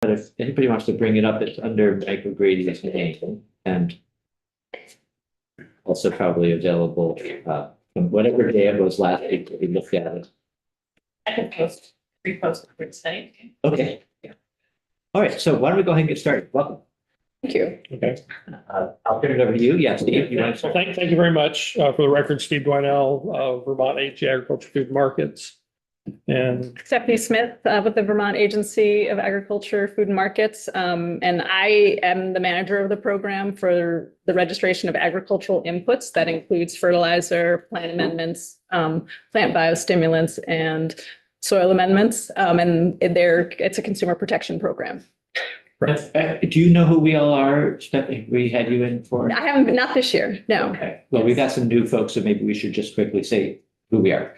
But if anybody wants to bring it up, it's under Michael Grady's name and also probably available from whatever day it was last week that we looked at it. I can repost the website. Okay. Yeah. All right, so why don't we go ahead and get started? Welcome. Thank you. Okay. I'll turn it over to you. Yeah, Steve, you want to So start? thank you very much. For the record, Steve Dwinell, Vermont AG Agriculture Food Markets. And Stephanie Smith with the Vermont Agency of Agriculture, Food and Markets. And I am the manager of the program for the registration of agricultural inputs. That includes fertilizer, plant amendments, plant biostimulants, and soil amendments. And it's a consumer protection program. Do you know who we all are, Stephanie? We had you in for? I haven't, not this year, no. Okay, well, we got some new folks, so maybe we should just quickly say who we are.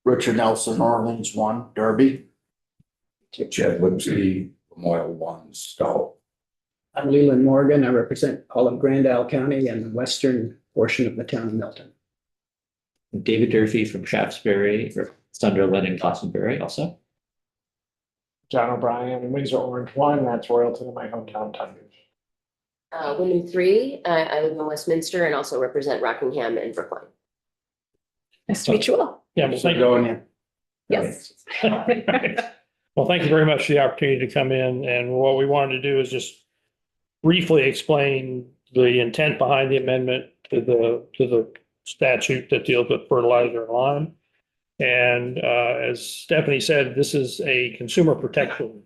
Richard Nelson, Orleans 1, Derby. Chad Lipsky, Memorial One, Stowe. I'm Leland Morgan. I represent all of Grand Isle County and the western portion of the town of Milton. David Durfee from Shaftesbury, or Sunderland and Glastonbury also. John O'Brien, Windsor Orange 1, that's Royalton in my hometown, Tunbridge. Winnie 3, I live in Westminster and also represent Rockingham and Brookline. Nice to meet you all. Yeah, well, thank you. Going in. Yes. Well, thank you very much for the opportunity to come in. And what we wanted to do is just briefly explain the intent behind the amendment to the statute that deals with fertilizer and lime. And as Stephanie said, this is a consumer protection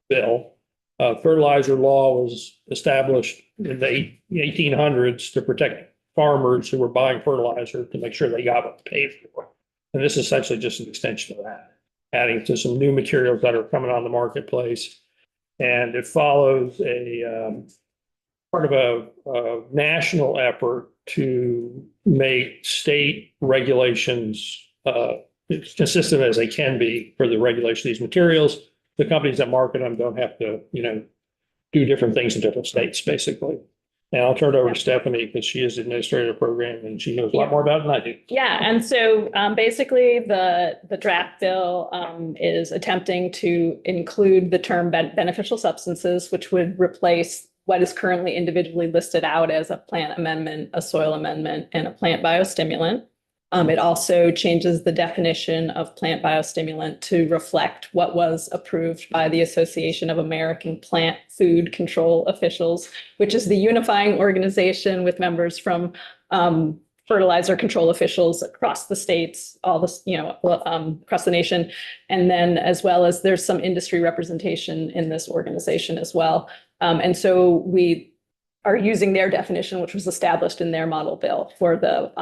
bill. Fertilizer law was established in the 1800s to protect farmers who were buying fertilizer to make sure they got what they paid for. And this is essentially just an extension of that, adding to some new materials that are coming on the marketplace. And it follows a part of a national effort to make state regulations as consistent as they can be for the regulation of these materials. The companies that market them don't have to, do different things in different states, basically. And I'll turn it over to Stephanie because she is the administrator of the program and she knows a lot more about it than I do. Yeah, and so basically the draft bill is attempting to include the term beneficial substances, which would replace what is currently individually listed out as a plant amendment, a soil amendment, and a plant biostimulant. It also changes the definition of plant biostimulant to reflect what was approved by the Association of American Plant Food Control Officials, which is the unifying organization with members from fertilizer control officials across the states, all this, across the nation. And then as well as there's some industry representation in this organization as well. And so we are using their definition, which was established in their model bill for the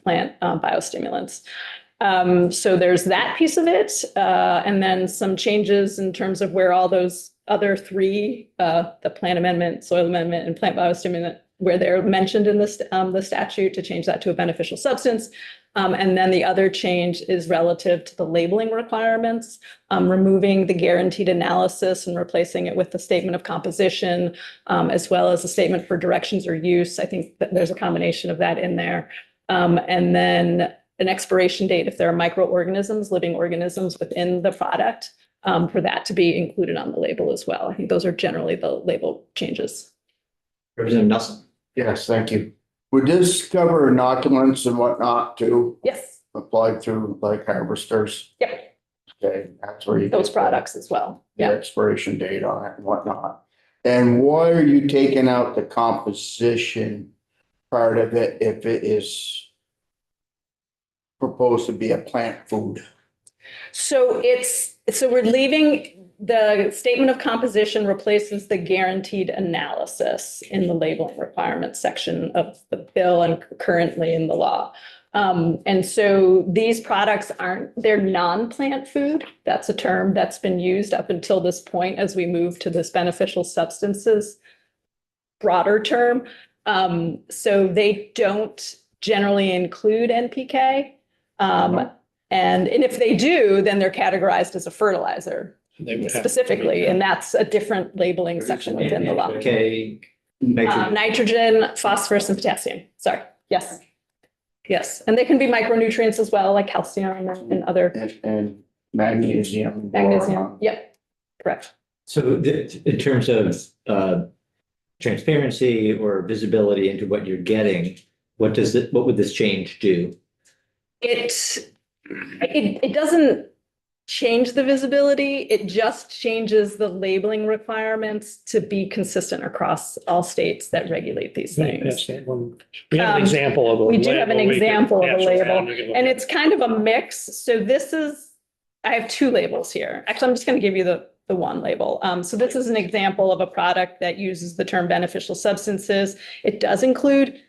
plant biostimulants. So there's that piece of it. And then some changes in terms of where all those other three, the plant amendment, soil amendment, and plant biostimulant, where they're mentioned in this, the statute, to change that to a beneficial substance. And then the other change is relative to the labeling requirements, removing the guaranteed analysis and replacing it with the statement of composition, as well as a statement for directions or use. I think that there's a combination of that in there. And then an expiration date if there are microorganisms, living organisms within the product, for that to be included on the label as well. I think those are generally the label changes. Representative Nelson. Yes, thank you. Would this cover inoculants and whatnot too, Yes. applied through like harvesters? Yep. Okay, that's where you. Those get products as well. The Yeah. expiration date on it and whatnot. And why are you taking out the composition part of it if it is proposed to be a plant food? So we're leaving the statement of composition replaces the guaranteed analysis in the labeling requirements section of the bill and currently in the law. And so these products they're non-plant food. That's a term that's been used up until this point as we move to this beneficial substances broader term. So they don't generally include NPK. And if they do, then they're categorized as a fertilizer specifically, and that's a different labeling section within the law. Okay. Nitrogen. Nitrogen, phosphorus, and potassium. Sorry. Yes. Yes. And they can be micronutrients as well, like calcium and other And magnesium. magnesium. Yep. Correct. So in terms of transparency or visibility into what you're getting, what would this change do? It doesn't change the visibility. It just changes the labeling requirements to be consistent across all states that regulate these things. Yes, we have an example of a We do have an label we could example of a pass label, around. We can look and at. it's kind of a mix. So I have two labels here. Actually, I'm just going to give you the one label. So this is an example of a product that uses the term beneficial substances. It does include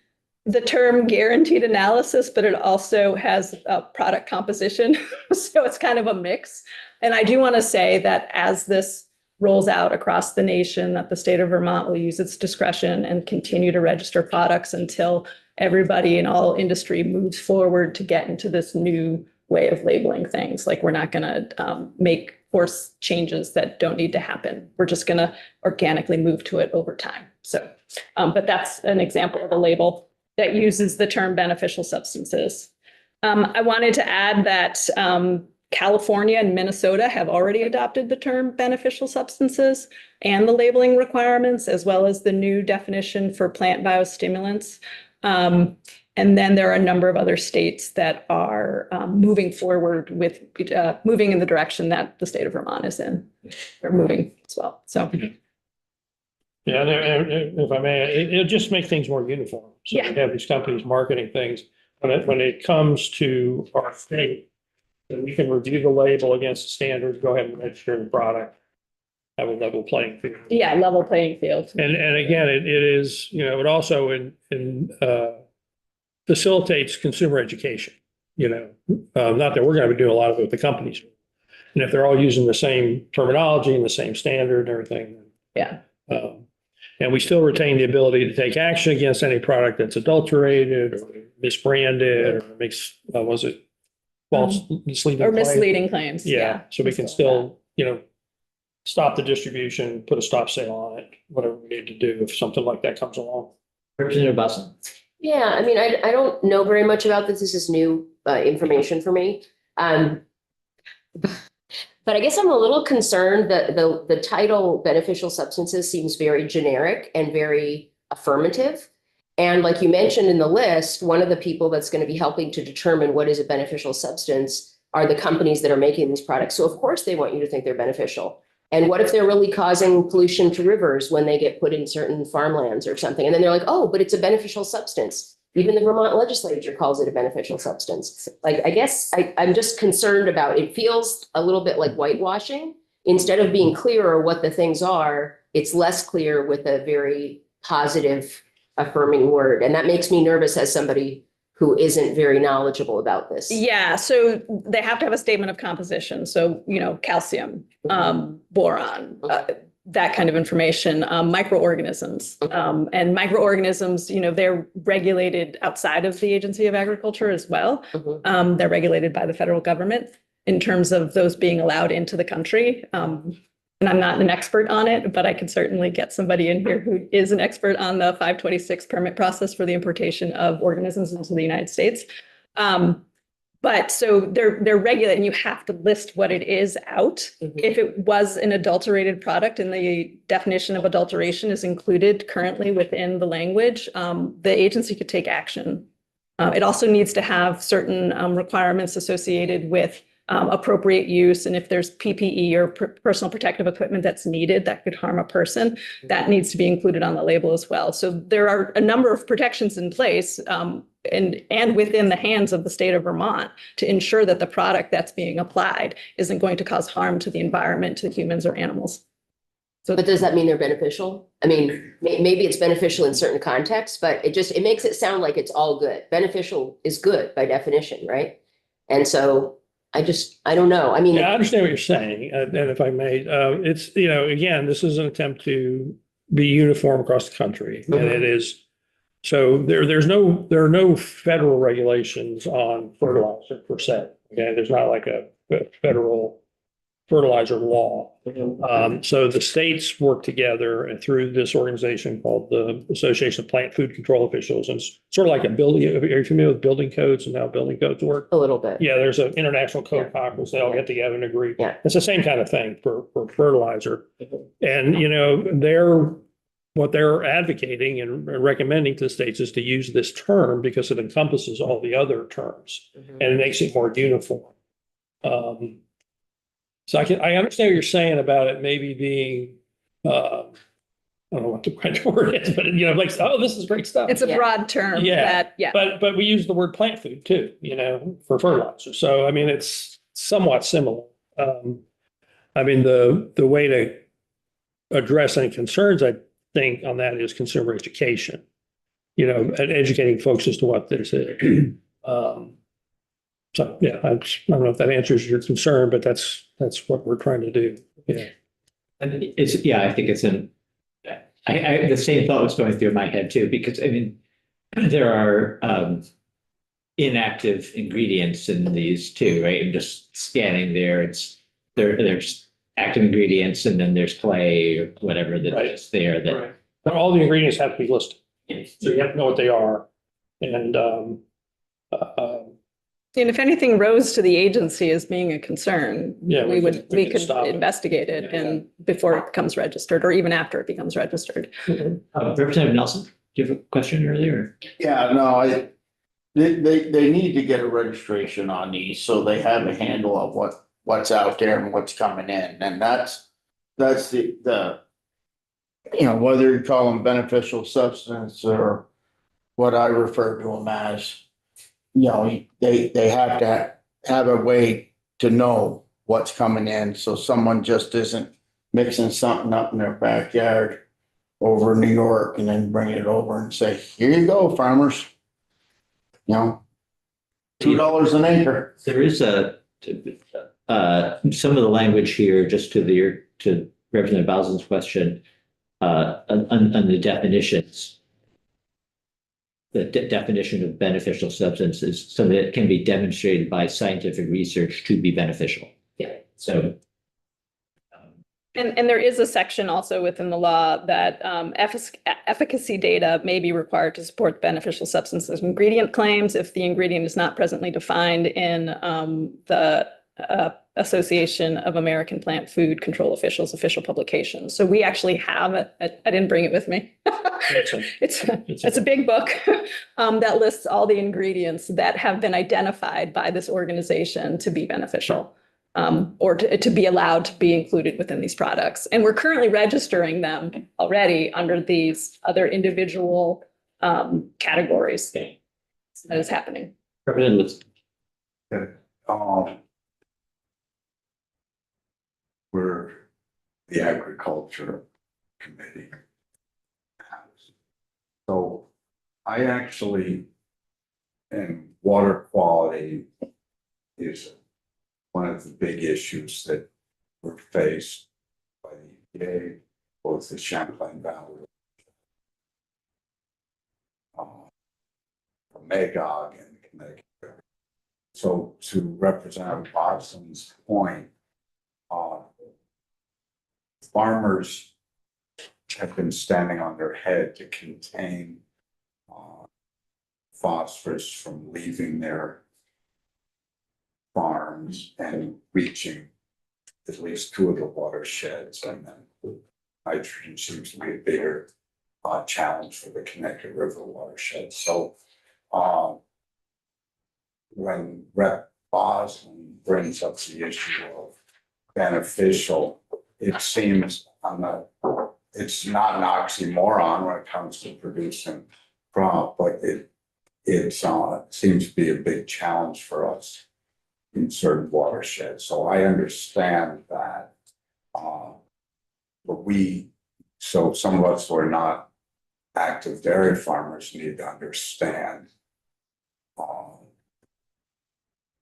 the term guaranteed analysis, but it also has a product composition. So it's kind of a mix. And I do want to say that as this rolls out across the nation, that the state of Vermont will use its discretion and continue to register products until everybody in all industry moves forward to get into this new way of labeling things. Like, we're not going to make force changes that don't need to happen. We're just going to organically move to it over time. So, but that's an example of a label that uses the term beneficial substances. I wanted to add that California and Minnesota have already adopted the term beneficial substances and the labeling requirements, as well as the new definition for plant biostimulants. And then there are a number of other states that are moving forward with moving in the direction that the state of Vermont is in. They're moving as well. So. Yeah, and if I may, it'll just make things more uniform. So Yeah. we have these companies marketing things. When it comes to our state, then we can review the label against the standards, go ahead and register the product, have a level playing field. Yeah, level playing field. And again, it is, it also facilitates consumer education, not that we're going to be doing a lot of it with the companies. And if they're all using the same terminology and the same standard and everything. Yeah. And we still retain the ability to take action against any product that's adulterated or misbranded or makes, false, misleading. Or claims. misleading claims. Yeah, so we can still, stop the distribution, put a stop sale on it, whatever we need to do if something like that comes along. Representative Bussin? Yeah, I mean, I don't know very much about this. This is new information for me. But I guess I'm a little concerned that the title beneficial substances seems very generic and very affirmative. And like you mentioned in the list, one of the people that's going to be helping to determine what is a beneficial substance are the companies that are making these products. So of course they want you to think they're beneficial. And what if they're really causing pollution to rivers when they get put in certain farmlands or something? And then they're like, oh, but it's a beneficial substance. Even the Vermont legislature calls it a beneficial substance. Like, I guess I'm just concerned about, it feels a little bit like whitewashing. Instead of being clearer what the things are, it's less clear with a very positive, affirming word. And that makes me nervous as somebody who isn't very knowledgeable about this. Yeah, so they have to have a statement of composition. So, calcium, boron, that kind of information, microorganisms. And microorganisms, they're regulated outside of the Agency of Agriculture as well. They're regulated by the federal government in terms of those being allowed into the country. And I'm not an expert on it, but I can certainly get somebody in here who is an expert on the 526 permit process for the importation of organisms into the United States. But so they're regulated, and you have to list what it is out. If it was an adulterated product and the definition of adulteration is included currently within the language, the agency could take action. It also needs to have certain requirements associated with appropriate use. And if there's PPE or personal protective equipment that's needed that could harm a person, that needs to be included on the label as well. So there are a number of protections in place and within the hands of the state of Vermont to ensure that the product that's being applied isn't going to cause harm to the environment, to humans or animals. So, but does that mean they're beneficial? I mean, maybe it's beneficial in certain contexts, but it makes it sound like it's all good. Beneficial is good by definition, right? And so I don't know. I mean, Yeah, I understand what you're saying. And if I may, it's, again, this is an attempt to be uniform across the country. And it is, so there are no federal regulations on fertilizer per se. Okay, there's not like a federal fertilizer law. So the states work together and through this organization called the Association of Plant Food Control Officials. And it's sort of like a building, are you familiar with building codes and how building codes work? A little bit. Yeah, there's an international code Yeah. conference. They all get together and agree. Yeah. It's the same kind of thing for fertilizer. And, you know, what they're advocating and recommending to the states is to use this term because it encompasses all the other terms Mhm. and it makes it more uniform. So I understand what you're saying about it maybe being, I don't know what the right word is, but you know, like, oh, this is great stuff. It's a Yeah. broad term Yeah. that, yeah. But we use the word plant food too, you know, for fertilizer. So I mean, it's somewhat similar. I mean, the way to address any concerns, I think, on that is consumer education. You know, and educating folks as to what this is. So yeah, I don't know if that answers your concern, but that's what we're trying to do. Yeah. And it's, yeah, I think it's the same thought was going through my head too, because I mean, there are inactive ingredients in these too, right? I'm just scanning there, there's active ingredients and then there's clay or whatever that Right. is there that. But all the ingredients have to be listed. So you have to know what they are. And And if anything rose to the agency as being a concern, Yeah, we we could could stop it. investigate it and before it becomes registered or even after it becomes registered. Representative Nelson, do you have a question earlier? Yeah, no, they need to get a registration on these, so they have a handle of what's out there and what's coming in, and that's the. You know, whether you call them beneficial substance or what I refer to them as. You know, they have to have a way to know what's coming in, so someone just isn't mixing something up in their backyard over in New York and then bring it over and say, here you go, farmers. You know, $2 an acre. There is some of the language here, just to Representative Bowson's question, on the definitions. The definition of beneficial substance is something that can be demonstrated by scientific research to be beneficial. Yeah. So. And there is a section also within the law that efficacy data may be required to support beneficial substances ingredient claims if the ingredient is not presently defined in the Association of American Plant Food Control Officials official publication. So we actually have it. I didn't bring it with me. It's a big book that lists all the ingredients that have been identified by this organization to be beneficial. Or to be allowed to be included within these products. And we're currently registering them already under these other individual categories. That is happening. Representative, We're the agriculture committee. So I actually, and water quality is one of the big issues that were faced by the EPA, both the Champlain Valley, Magog and Connecticut. So to Representative Boston's point, farmers have been standing on their head to contain phosphorus from leaving their farms and reaching at least two of the watersheds, and then nitrogen seems to be a bigger challenge for the Connecticut River watershed. So when Rep. Boston brings up the issue of beneficial, it seems it's not an oxymoron when it comes to producing crop, but it seems to be a big challenge for us in certain watersheds. So I understand that. But so some of us who are not active dairy farmers need to understand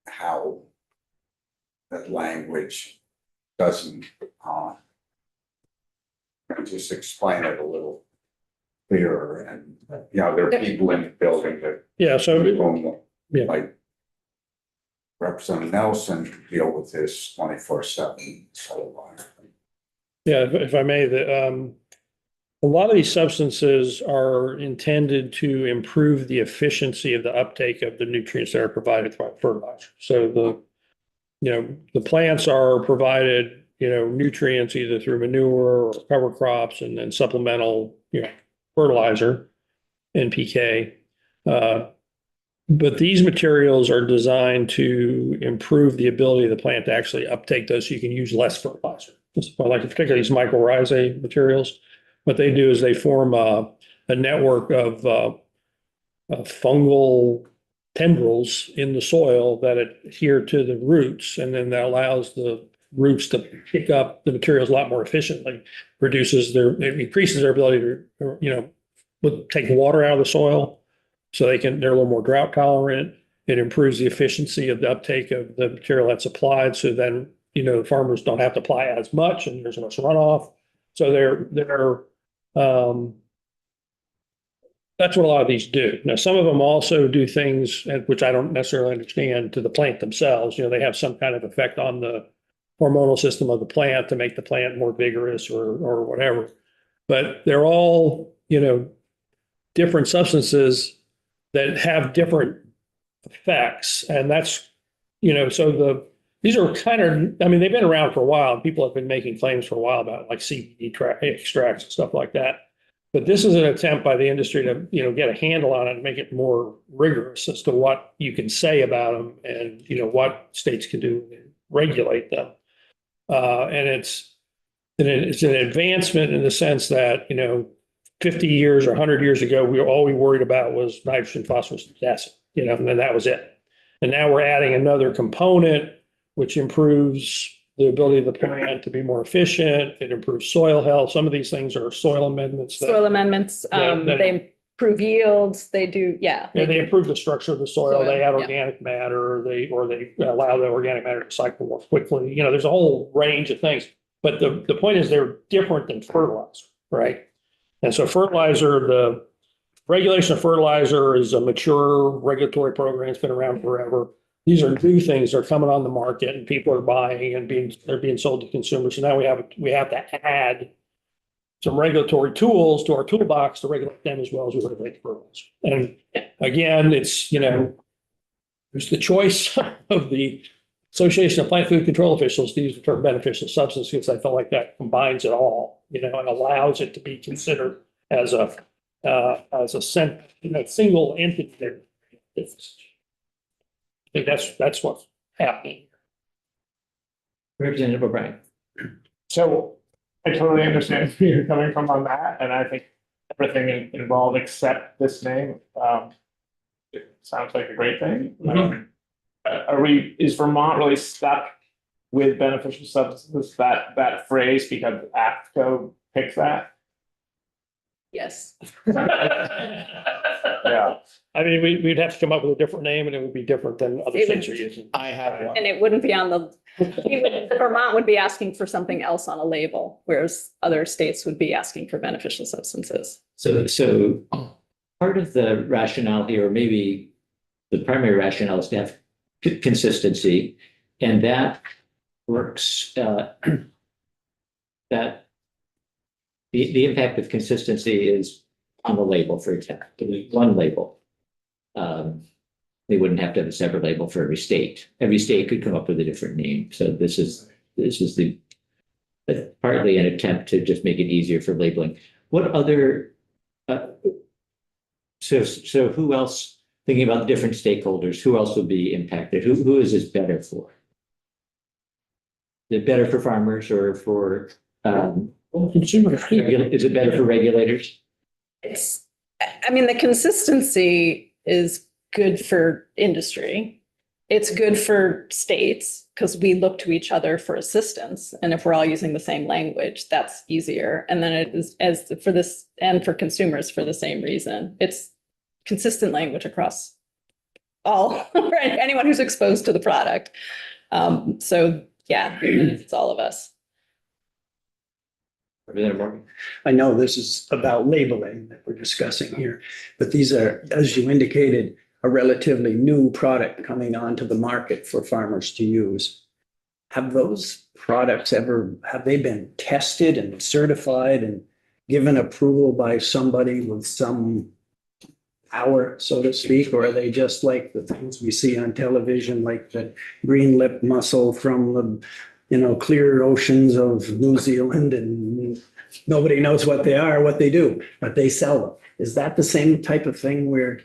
how that language doesn't just explain it a little clearer. And you know, there are people in the building that yeah, so don't Yeah. like Representative Nelson deal with this 24/7. So, Yeah, if I may, a lot of these substances are intended to improve the efficiency of the uptake of the nutrients that are provided by fertilizer. So the plants are provided, nutrients either through manure or cover crops and then supplemental, fertilizer, NPK. But these materials are designed to improve the ability of the plant to actually uptake those so you can use less fertilizer. Like particularly these mycorrhizae materials, what they do is they form a network of fungal tendrils in the soil that adhere to the roots, and then that allows the roots to pick up the materials a lot more efficiently, it increases their ability to, take water out of the soil so they're a little more drought tolerant. It improves the efficiency of the uptake of the material that's applied. So then, farmers don't have to apply as much and there's less runoff. So that's what a lot of these do. Now, some of them also do things which I don't necessarily understand to the plant themselves. They have some kind of effect on the hormonal system of the plant to make the plant more vigorous or whatever. But they're all, different substances that have different effects. And that's, these are they've been around for a while and people have been making claims for a while about like CBD extracts and stuff like that. But this is an attempt by the industry to, get a handle on it and make it more rigorous as to what you can say about them and, what states can do and regulate them. And it's an advancement in the sense that, 50 years or 100 years ago, all we worried about was nitrogen, phosphorus, and potassium, and then that was it. And now we're adding another component, which improves the ability of the plant to be more efficient. It improves soil health. Some of these things are soil amendments. Soil amendments, they improve yields, they do, yeah. Yeah, they improve the structure of the soil. They add yeah. organic matter, or they allow the organic matter to cycle more quickly. There's a whole range of things. But the point is they're different than fertilizer, right? And so the regulation of fertilizer is a mature regulatory program. It's been around forever. These are new things that are coming on the market and people are buying and they're being sold to consumers. So now we have to add some regulatory tools to our toolbox to regulate them as well as we regulate fertilizer. And again, it's, there's the choice of the Association of Plant Food Control Officials to use the term beneficial substance because I felt like that combines it all, and allows it to be considered as a single entity. I think that's what's happening. Representative O'Brien. So I totally understand where you're coming from on that, and I think everything involved except this name, it sounds like a great thing. Is Vermont really stuck with beneficial substances, that phrase, because APCO picked that? Yes. Yeah. I mean, we'd have to come up with a different name and it would be different than other It states would- are using. I have one. And it wouldn't be on Vermont would be asking for something else on a label, whereas other states would be asking for beneficial substances. So part of the rationale here, or maybe the primary rationale, is to have consistency, and that works, that the impact of consistency is on the label, for example, one label. They wouldn't have to have a separate label for every state. Every state could come up with a different name. So this is partly an attempt to just make it easier for labeling. What other, so who else, thinking about the different stakeholders, who else would be impacted? Who is this better for? Is it better for farmers or for, Consumers. is it better for regulators? The consistency is good for industry. It's good for states because we look to each other for assistance. And if we're all using the same language, that's easier. And then it is and for consumers for the same reason. It's consistent language across all, right? Anyone who's exposed to the product. So yeah, it's all of us. Representative Morgan? I know this is about labeling that we're discussing here, but these are, as you indicated, a relatively new product coming onto the market for farmers to use. Have those products have they been tested and certified and given approval by somebody with some power, so to speak, or are they just like the things we see on television, like the green lip mussel from the, clear oceans of New Zealand, and nobody knows what they are, what they do, but they sell them? Is that the same type of thing we're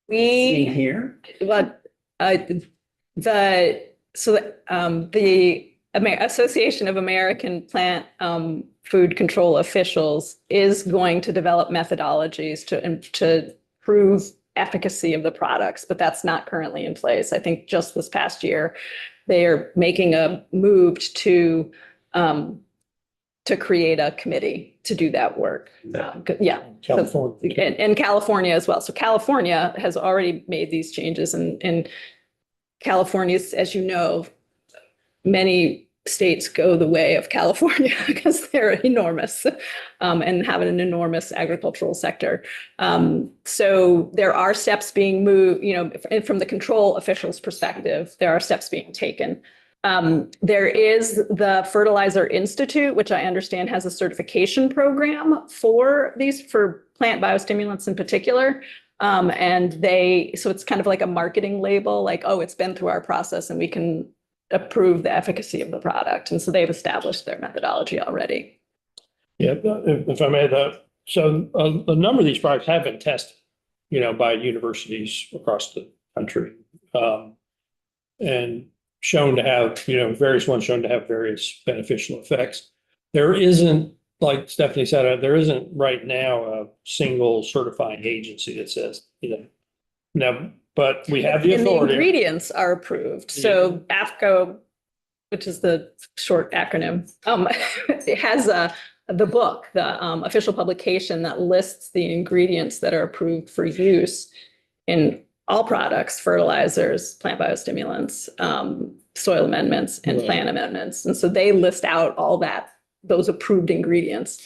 seeing here? But the Association of American Plant Food Control Officials is going to develop methodologies to prove efficacy of the products, but that's not currently in place. I think just this past year, they are making a move to create a committee to do that work. Yeah. California. And California as well. So California has already made these changes, and California, as you know, many states go the way of California because they're enormous and have an enormous agricultural sector. So there are steps being moved, from the control officials' perspective, there are steps being taken. There is the Fertilizer Institute, which I understand has a certification program for plant biostimulants in particular. So it's kind of like a marketing label, like, oh, it's been through our process and we can approve the efficacy of the product. And so they've established their methodology already. Yeah, if I may, a number of these products have been tested, by universities across the country, and shown to have, various ones shown to have various beneficial effects. There isn't, like Stephanie said, there isn't right now a single certifying agency that says, now, but we have the And the authority. ingredients are approved. So AFCO, which is the short acronym, it has the book, the official publication that lists the ingredients that are approved for use in all products: fertilizers, plant biostimulants, soil amendments, and plant amendments. And so they list out all those approved ingredients.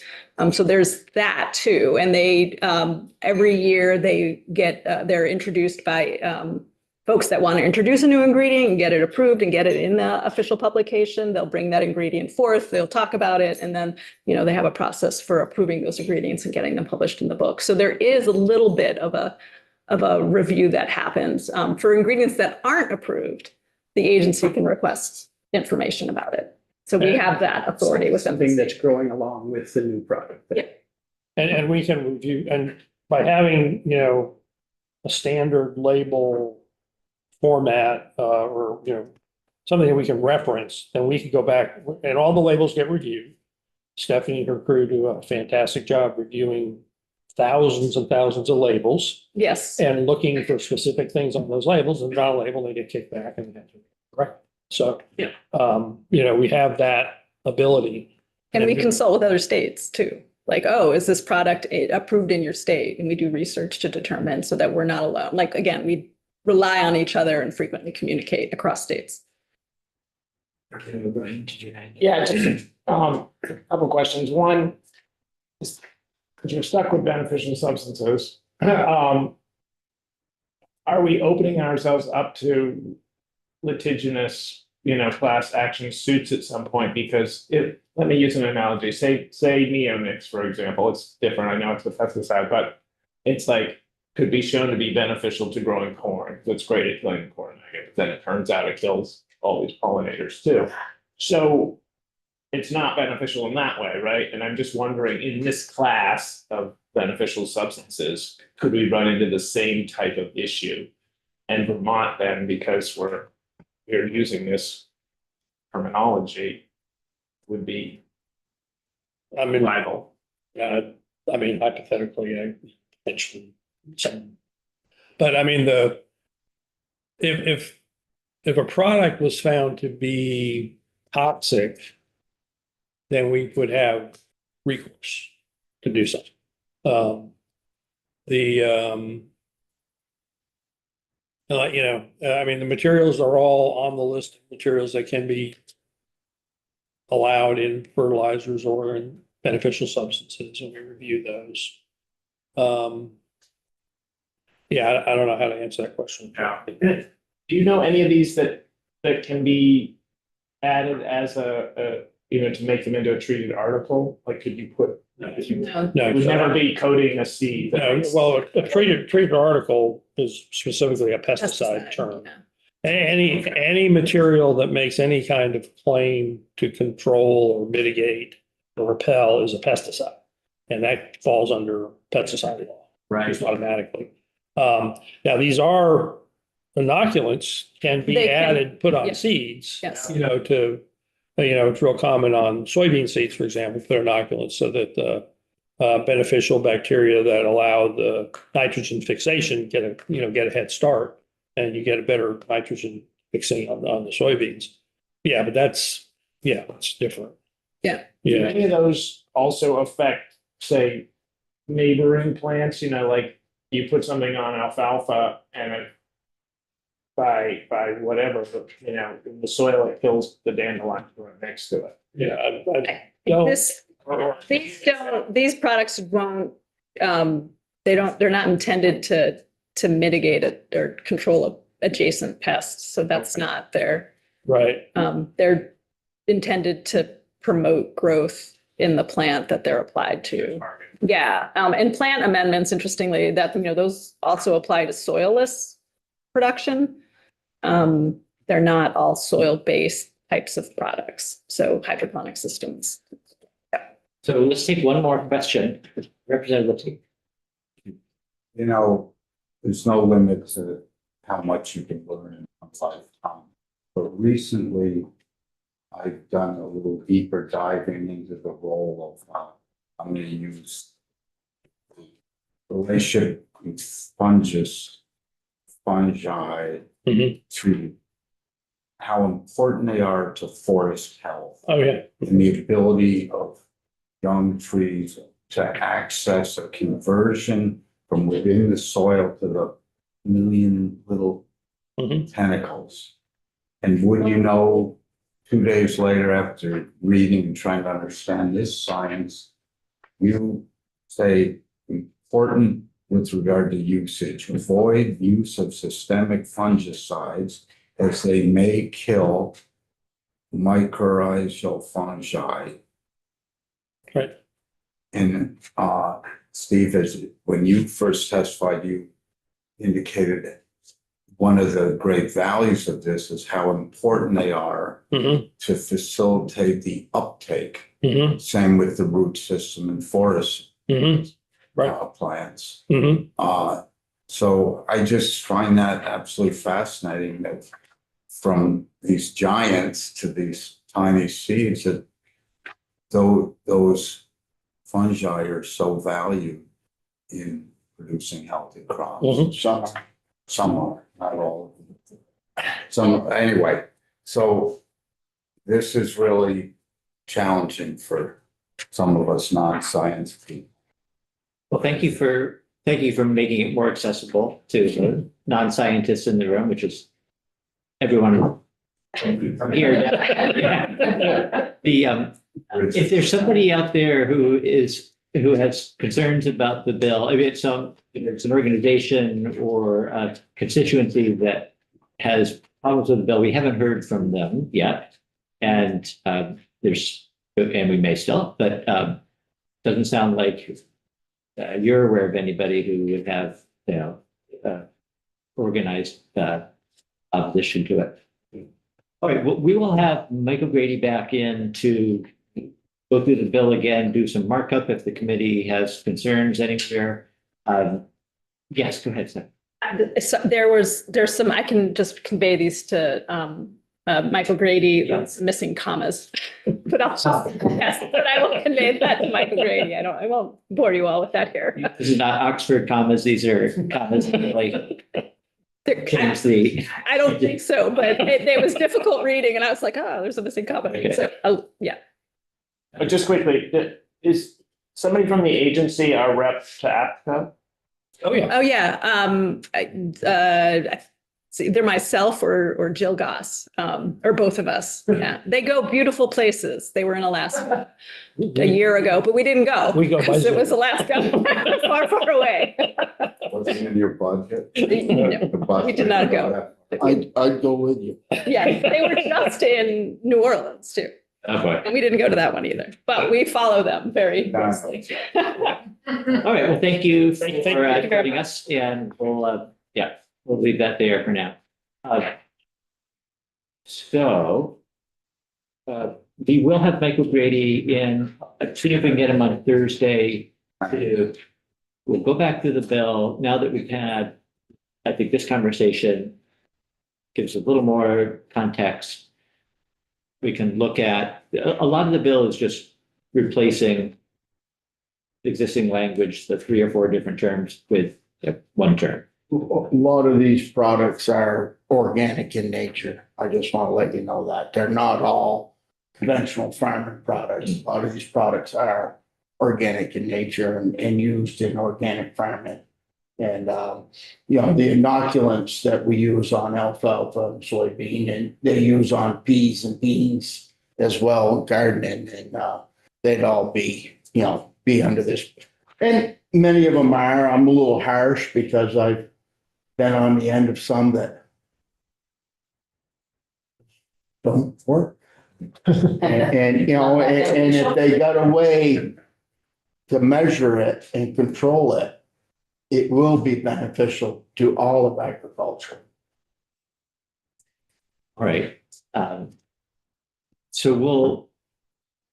So there's that too. And they every year they're introduced by folks that want to introduce a new ingredient and get it approved and get it in the official publication. They'll bring that ingredient forth, they'll talk about it, and then they have a process for approving those ingredients and getting them published in the book. So there is a little bit of a review that happens. For ingredients that aren't approved, the agency can request information about it. So we have that authority with them. Something that's growing along with the new product. Yeah. And we can review, and by having, a standard label format, or, something that we can reference, then we can go back and all the labels get reviewed. Stephanie and her crew do a fantastic job reviewing thousands and thousands of labels Yes. and looking for specific things on those labels, and not a label, they get kicked back and they have to correct. So, Yeah. We have that ability. And we consult with other states too. Like, oh, is this product approved in your state? And we do research to determine so that we're not alone. Like, again, we rely on each other and frequently communicate across states. Yeah, just a couple questions. One, is, because you're stuck with beneficial substances, are we opening ourselves up to litigious, class action suits at some point? Because let me use an analogy. Say neonics, for example. It's different. I know it's a pesticide, but it's like could be shown to be beneficial to growing corn. That's great at killing corn maggot, but then it turns out it kills all these pollinators too. So it's not beneficial in that way, right? And I'm just wondering, in this class of beneficial substances, could we run into the same type of issue? And Vermont then, because we're using this terminology, would be liable. Hypothetically, I potentially some. But if a product was found to be toxic, then we would have recourse to do something. The materials are all on the list of materials that can be allowed in fertilizers or in beneficial substances, and we review those. Yeah, I don't know how to answer that question. Yeah. Do you know any of these that can be added as a, to make them into a treated article? Like, could you put? It No, would never be coating a seed. that no, makes- well, a treated article is specifically a pesticide term. yeah. Any material that makes any kind of claim to control or mitigate or repel is a pesticide. And that falls under pesticide law. Just automatically. Now, these are inoculants can be They can, added, put on yeah. seeds. Yes. It's real common on soybean seeds, for example, put inoculants so that the beneficial bacteria that allow the nitrogen fixation get a head start, and you get a better nitrogen fixing on the soybeans. Yeah, but it's different. Yeah. Do Yeah. any of those also affect, say, neighboring plants? Like you put something on alfalfa and it by whatever, the soil, it kills the dandelion growing next to it. Yeah. I No. think these products won't, they're not intended to mitigate it or control adjacent pests. So that's not Right. they're intended to promote growth in the plant that they're applied to. Yeah, and plant amendments, interestingly, that, those also apply to soilless production. They're not all soil-based types of products, so hydroponic systems. So let's take one more question. Representative Lee. There's no limit to how much you can learn in one lifetime. But recently, I've done a little deeper diving into the role of, I'm going to use the relationship with fungi, Mhm. to how important they are to forest health Oh, yeah. and the ability of young trees to access a conversion from within the soil to the million little Mhm. tentacles. And would 2 days later, after reading and trying to understand this science, you say important with regard to usage, avoid use of systemic fungicides as they may kill mycorrhizal fungi. Right. And Steve, when you first testified, you indicated that one of the great values of this is how important they are Mhm. to facilitate the uptake. Mhm. Same with the root system and forest Mhm. Right. plants. Mhm. So I just find that absolutely fascinating that from these giants to these tiny seeds, that those fungi are so valued in producing healthy crops. Mhm. Some are, not all. Anyway, so this is really challenging for some of us non-science people. Well, thank you for making it more accessible to the non-scientists in the room, which is everyone from here. If there's somebody out there who has concerns about the bill, I mean, it's an organization or a constituency that has problems with the bill. We haven't heard from them yet. And and we may still, but doesn't sound like you're aware of anybody who would have, organized opposition to it. All right, well, we will have Michael Grady back in to go through the bill again, do some markup if the committee has concerns anywhere. Yes, go ahead, Sam. So there's some, I can just convey these to Michael Grady, that's missing commas. But I will convey that to Michael Grady. I won't bore you all with that here. This is not Oxford commas. These are commas that really change the. I don't think so, but it was difficult reading and I was like, oh, there's a missing comma. Okay. So, yeah. But just quickly, is somebody from the agency a rep to APCO? Oh, yeah. Oh, yeah. It's either myself or Jill Goss, or both of us. Yeah, they go beautiful places. They were in Alaska a year ago, but we didn't go. We go by because it was Zoom. Alaska, far, far away. Was it in your budget? No, The budget? we did not go. I'd go with you. Yeah, they were just in New Orleans too, Oh, boy. and we didn't go to that one either, but we follow them very closely. All right, well, thank you for Thank you. joining us, and we'll leave that there for now. So we will have Michael Grady in, see if we can get him on Thursday we'll go back to the bill now that we've had, I think this conversation gives a little more context. We can look at, a lot of the bill is just replacing existing language, the 3 or 4 different terms with one term. A lot of these products are organic in nature. I just want to let you know that. They're not all conventional farming products. A lot of these products are organic in nature and used in organic farming. And, you know, the inoculants that we use on alfalfa and soybean, and they use on peas and beans as well, gardening, and they'd all be, you know, be under this. And many of them are. I'm a little harsh because I've been on the end of some that don't work. And you know, and if they got a way to measure it and control it, it will be beneficial to all of agriculture. All right. So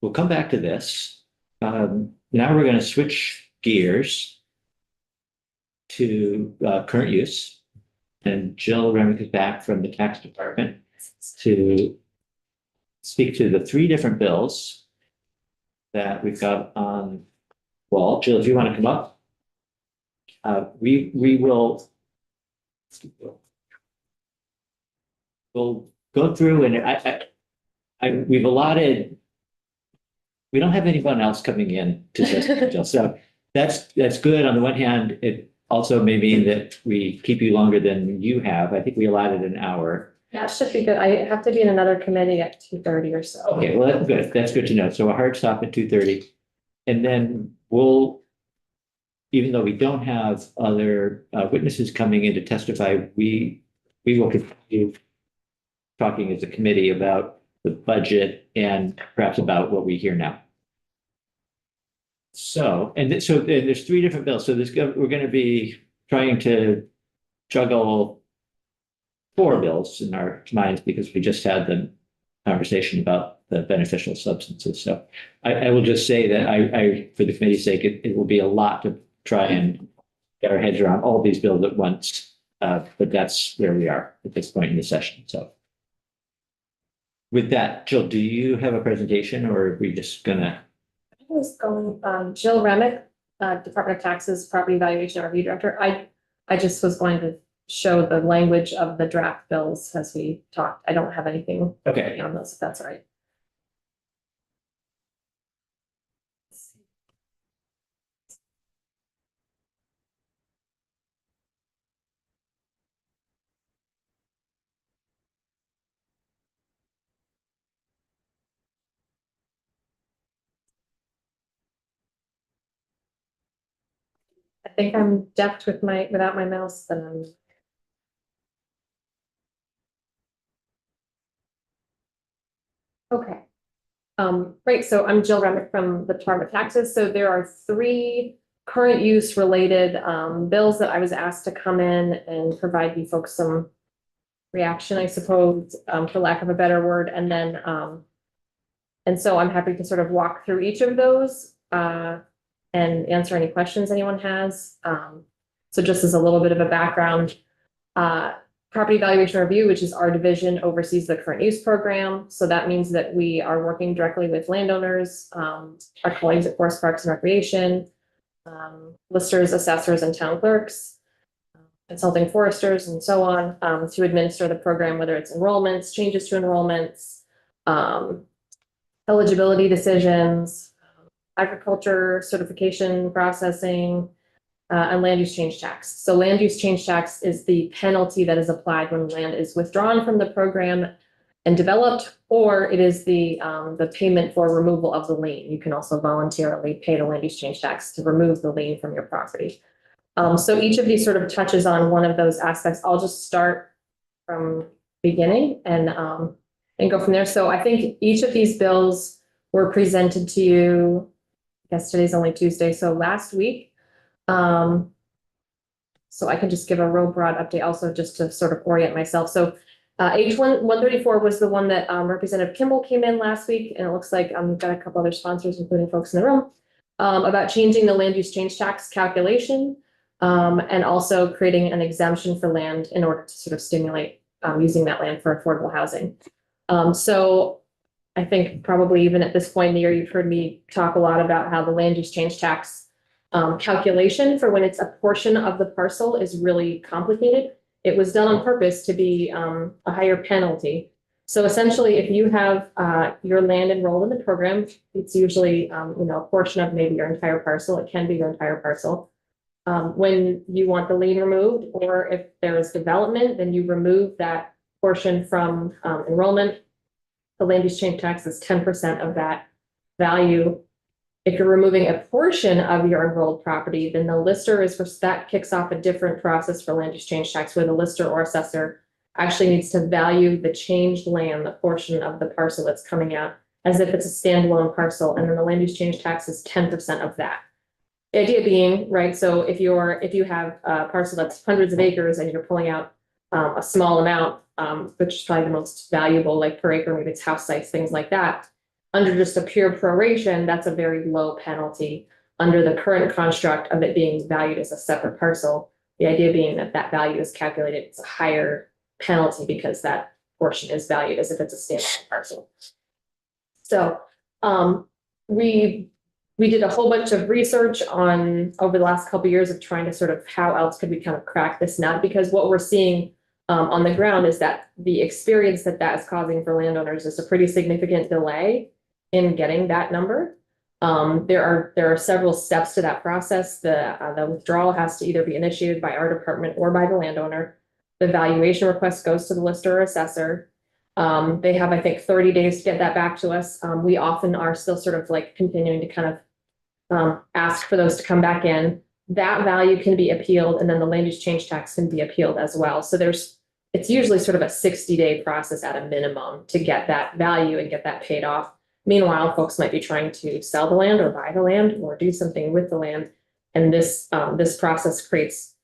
we'll come back to this. Now we're going to switch gears to current use. And Jill Remick is back from the tax department to speak to the 3 different bills that we've got on wall. Jill, if you want to come up, we will we'll go through, and we've allotted. We don't have anyone else coming in to this, Jill, so that's good. On the one hand, it also may mean that we keep you longer than you have. I think we allotted an hour. That should be good. I have to be in another committee at 2:30 or so. Okay, well, that's good. That's good to know. So a hard stop at 2:30. And then we'll, even though we don't have other witnesses coming in to testify, we will continue talking as a committee about the budget and perhaps about what we hear now. So, so there's 3 different bills. So we're going to be trying to juggle 4 bills in our minds because we just had the conversation about the beneficial substances. So I will just say that I for the committee's sake, it will be a lot to try and get our heads around all these bills at once. But that's where we are at this point in the session. So with that, Jill, do you have a presentation, or are we just gonna? I was going, Jill Remick, Department of Taxes, Property Valuation Review Director. I just was going to show the language of the draft bills as we talked. I don't have anything Okay. on those, if that's all right. I think I'm deft with without my mouse, then I'm. Okay. Right, so I'm Jill Remick from the Department of Taxes. So there are 3 current use related bills that I was asked to come in and provide you folks some reaction, I suppose, for lack of a better word. And then and so I'm happy to sort of walk through each of those and answer any questions anyone has. So just as a little bit of a background, Property Valuation Review, which is our division, oversees the current use program. So that means that we are working directly with landowners, our colleagues at Forest Parks and Recreation, listers, assessors, and town clerks, consulting foresters, and so on, to administer the program, whether it's enrollments, changes to enrollments, eligibility decisions, agriculture certification processing, and land use change tax. So land use change tax is the penalty that is applied when land is withdrawn from the program and developed, or it is the payment for removal of the lien. You can also voluntarily pay the land use change tax to remove the lien from your property. So each of these sort of touches on one of those aspects. I'll just start from beginning and go from there. So I think each of these bills were presented to you, I guess today's only Tuesday, so last week. So I can just give a real broad update also just to sort of orient myself. So H 134 was the one that Representative Kimball came in last week, and it looks like we've got a couple other sponsors, including folks in the room, about changing the land use change tax calculation and also creating an exemption for land in order to sort of stimulate using that land for affordable housing. So I think probably even at this point in the year, you've heard me talk a lot about how the land use change tax calculation for when it's a portion of the parcel is really complicated. It was done on purpose to be a higher penalty. So essentially, if you have your land enrolled in the program, it's usually a portion of maybe your entire parcel. It can be your entire parcel. When you want the lien removed, or if there is development, then you remove that portion from enrollment. The land use change tax is 10% of that value. If you're removing a portion of your enrolled property, then the lister that kicks off a different process for land use change tax, where the lister or assessor actually needs to value the changed land, the portion of the parcel that's coming out, as if it's a standalone parcel, and then the land use change tax is 10% of that. The idea being, right, so if you have a parcel that's hundreds of acres and you're pulling out a small amount, which is probably the most valuable, like per acre, maybe it's house sites, things like that. Under just a pure proration, that's a very low penalty under the current construct of it being valued as a separate parcel. The idea being that that value is calculated, it's a higher penalty because that portion is valued as if it's a standalone parcel. So we did a whole bunch of research over the last couple of years of trying to sort of how else could we kind of crack this nut, because what we're seeing on the ground is that the experience that is causing for landowners is a pretty significant delay in getting that number. There are several steps to that process. The withdrawal has to either be initiated by our department or by the landowner. The valuation request goes to the lister or assessor. They have, I think, 30 days to get that back to us. We often are still sort of like continuing to kind of ask for those to come back in. That value can be appealed, and then the land use change tax can be appealed as well. So it's usually sort of a 60-day process at a minimum to get that value and get that paid off. Meanwhile, folks might be trying to sell the land or buy the land or do something with the land. And this process creates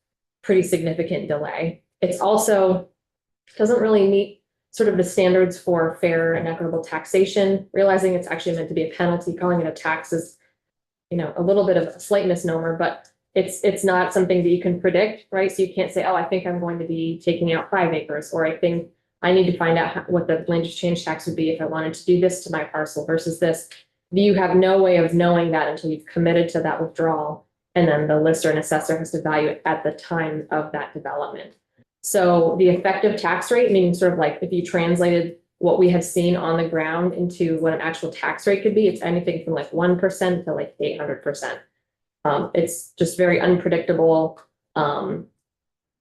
pretty significant delay. It's also doesn't really meet sort of the standards for fair and equitable taxation. Realizing it's actually meant to be a penalty, calling it a tax is, a little bit of a slight misnomer, but it's not something that you can predict, right? So you can't say, oh, I think I'm going to be taking out 5 acres, or I think I need to find out what the land use change tax would be if I wanted to do this to my parcel versus this. You have no way of knowing that until you've committed to that withdrawal, and then the lister and assessor has to value it at the time of that development. So the effective tax rate, meaning sort of like if you translated what we have seen on the ground into what an actual tax rate could be, it's anything from like 1% to like 800%. It's just very unpredictable.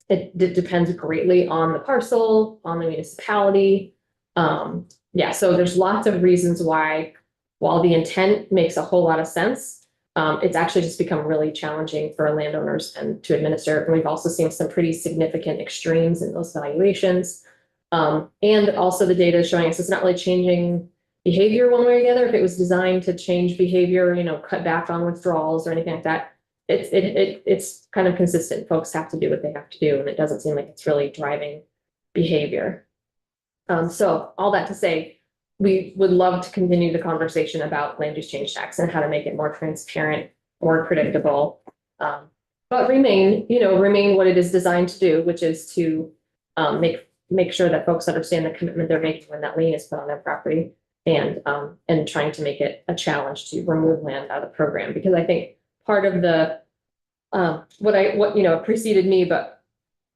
It depends greatly on the parcel, on the municipality. So there's lots of reasons why, while the intent makes a whole lot of sense, it's actually just become really challenging for landowners and to administer. And we've also seen some pretty significant extremes in those valuations. And also the data is showing us it's not really changing behavior one way or the other. If it was designed to change behavior, cut back on withdrawals or anything like that, it's kind of consistent. Folks have to do what they have to do, and it doesn't seem like it's really driving behavior. So all that to say, we would love to continue the conversation about land use change tax and how to make it more transparent, more predictable, but remain what it is designed to do, which is to make sure that folks understand the commitment they're making when that lien is put on their property, and trying to make it a challenge to remove land out of the program. Because I think part of the what preceded me, but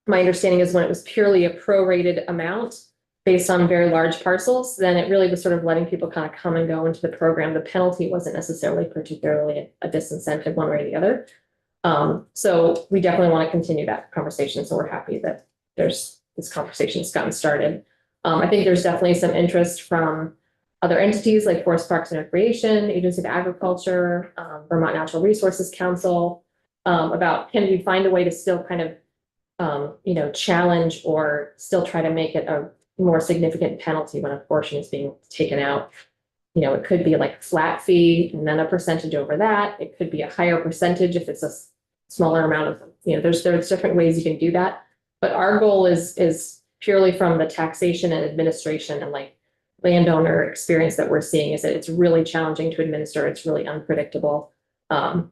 my understanding is when it was purely a prorated amount based on very large parcels, then it really was sort of letting people kind of come and go into the program. The penalty wasn't necessarily particularly a disincentive one way or the other. So we definitely want to continue that conversation. So we're happy that this conversation's gotten started. I think there's definitely some interest from other entities like Forest Parks and Recreation, Agency of Agriculture, Vermont Natural Resources Council, about can we find a way to still kind of, challenge or still try to make it a more significant penalty when a portion is being taken out. It could be like a flat fee and then a percentage over that. It could be a higher percentage if it's a smaller amount of, there's different ways you can do that. But our goal is purely from the taxation and administration and like landowner experience that we're seeing is that it's really challenging to administer. It's really unpredictable. And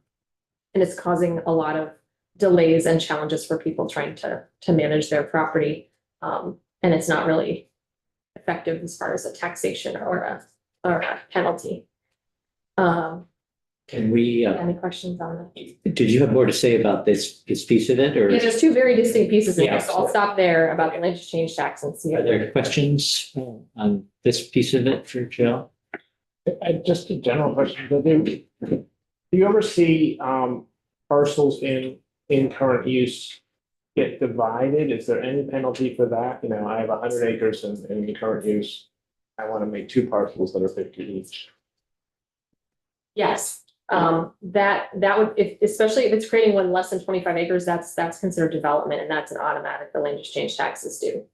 it's causing a lot of delays and challenges for people trying to manage their property. And it's not really effective as far as a taxation or a penalty. Can we, Any questions on that? did you have more to say about this piece of it, or Yeah, there's two very distinct pieces in Yeah. there, so I'll stop there about the land use change tax and see. are there questions on this piece of it for Jill? Just a general question, do you ever see parcels in current use get divided? Is there any penalty for that? I have 100 acres in the current use. I want to make 2 parcels that are 50 each. Yes, that would, especially if it's creating one less than 25 acres, that's considered development and that's an automatic, the land use change taxes due.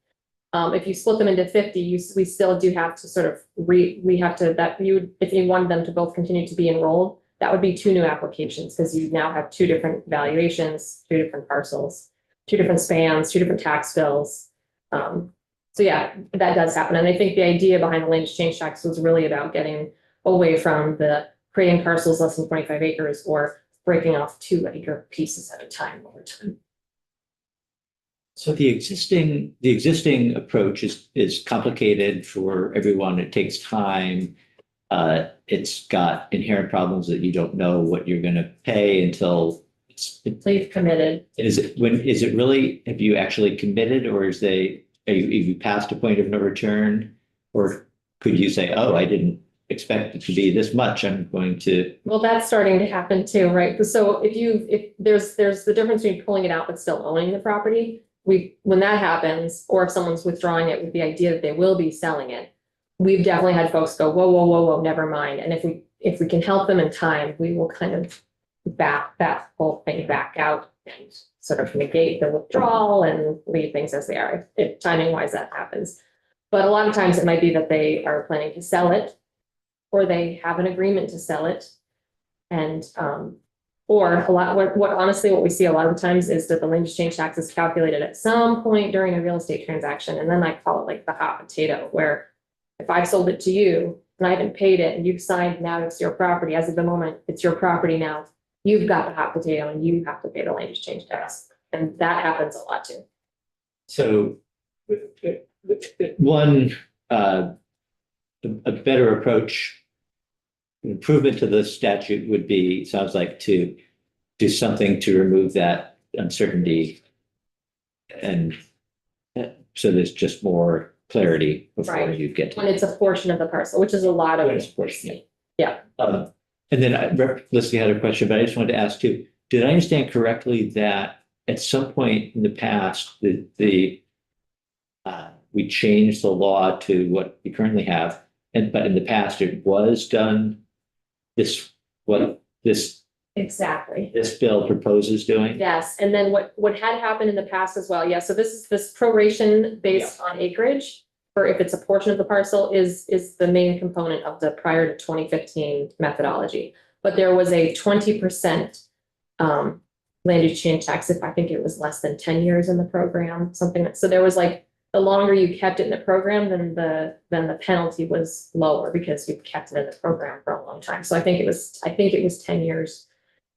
If you split them into 50, we still do have to sort of if you wanted them to both continue to be enrolled, that would be 2 new applications because you now have 2 different valuations, 2 different parcels, 2 different spans, 2 different tax bills. So yeah, that does happen. And I think the idea behind the land use change tax was really about getting away from the creating parcels less than 25 acres or breaking off 2-acre pieces at a time over time. So the existing approach is complicated for everyone. It takes time. It's got inherent problems that you don't know what you're going to pay until So you've committed. is it really, have you actually committed, or have you passed a point of no return? Or could you say, oh, I didn't expect it to be this much, I'm going to. Well, that's starting to happen too, right? So if there's the difference between pulling it out but still owning the property. When that happens, or if someone's withdrawing it with the idea that they will be selling it, we've definitely had folks go, whoa, whoa, whoa, whoa, never mind. And if we can help them in time, we will kind of back that whole thing back out and sort of negate the withdrawal and leave things as they are, if timing wise that happens. But a lot of times it might be that they are planning to sell it, or they have an agreement to sell it. And or what we see a lot of times is that the land use change tax is calculated at some point during a real estate transaction. And then I call it like the hot potato, where if I've sold it to you and I haven't paid it and you've signed now it's your property, as of the moment, it's your property now, you've got the hot potato and you have to pay the land use change tax. And that happens a lot too. So one, a better approach, improvement to the statute would be, sounds like, to do something to remove that uncertainty. And so there's just more clarity before Right. you get to. When it's a portion of the parcel, which is a lot of. Yes, of course, yeah. Yeah. And then Rep. Leslie had a question, but I just wanted to ask too, did I understand correctly that at some point in the past, we changed the law to what we currently have, but in the past it was done this Exactly. bill proposes doing? Yes, and then what had happened in the past as well, yeah, so this proration based on acreage, or if it's a portion of the parcel, is the main component of the prior to 2015 methodology. But there was a 20% land use change tax if I think it was less than 10 years in the program, so there was like, the longer you kept it in the program, then the penalty was lower because you've kept it in the program for a long time. So I think it was 10 years.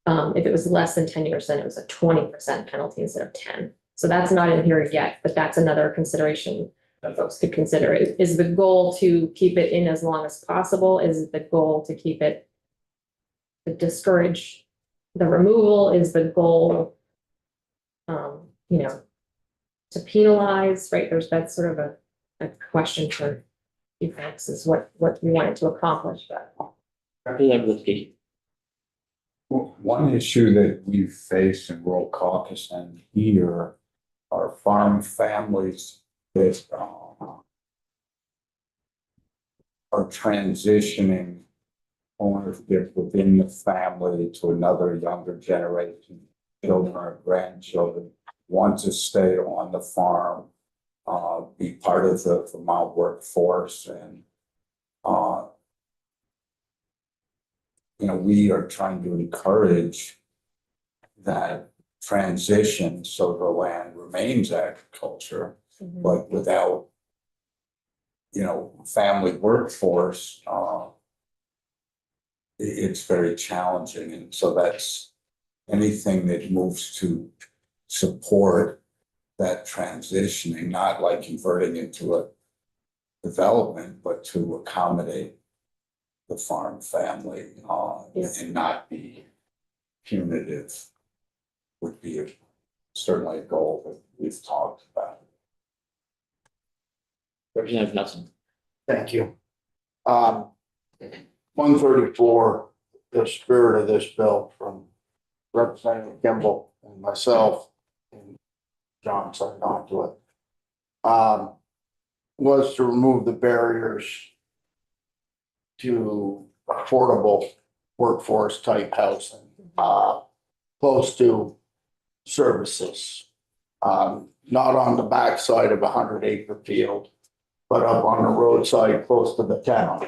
If it was less than 10 years, then it was a 20% penalty instead of 10. So that's not in here yet, but that's another consideration that folks could consider. Is the goal to keep it in as long as possible? Is the goal to keep it, to discourage the removal? Is the goal, to penalize, right? That's sort of a question for you folks, is what you wanted to accomplish. But Representative Lipke. Well, one issue that we face in rural caucus and here are farm families that are transitioning ownership within the family to another younger generation, children or grandchildren, want to stay on the farm, be part of the Vermont workforce, and we are trying to encourage that transition so the land remains agriculture, but without, family workforce, it's very challenging. And so that's anything that moves to support that transitioning, not like converting into a development, but to accommodate the farm family, Yes. and not be punitive would be certainly a goal that we've talked about. Representative Nelson. Thank you. 134, the spirit of this bill from Representative Kimball and myself and John signed on to it. Was to remove the barriers to affordable workforce type housing, close to services. Not on the backside of a 100-acre field, but up on the roadside close to the town,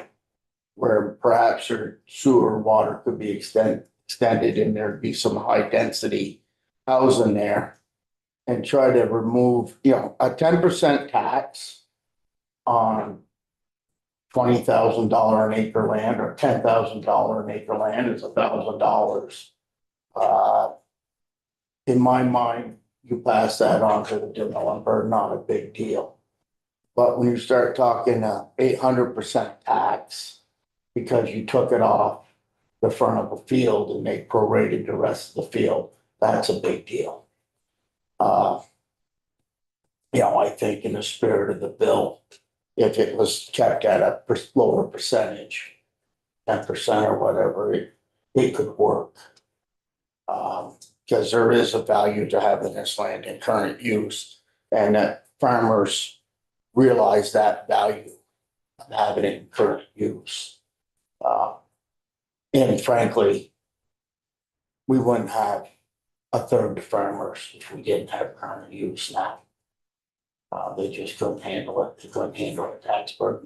where perhaps your sewer water could be extended and there'd be some high density housing there. And try to remove, a 10% tax on $20,000 an acre land or $10,000 an acre land is $1,000. In my mind, you pass that on to the developer, not a big deal. But when you start talking 800% tax because you took it off the front of a field and they prorated the rest of the field, that's a big deal. I think in the spirit of the bill, if it was kept at a lower percentage, 10% or whatever, it could work. Because there is a value to having this land in current use, and that farmers realize that value of having it in current use. And frankly, we wouldn't have a third of farmers if we didn't have current use now. They just couldn't handle it. They couldn't handle the tax burden.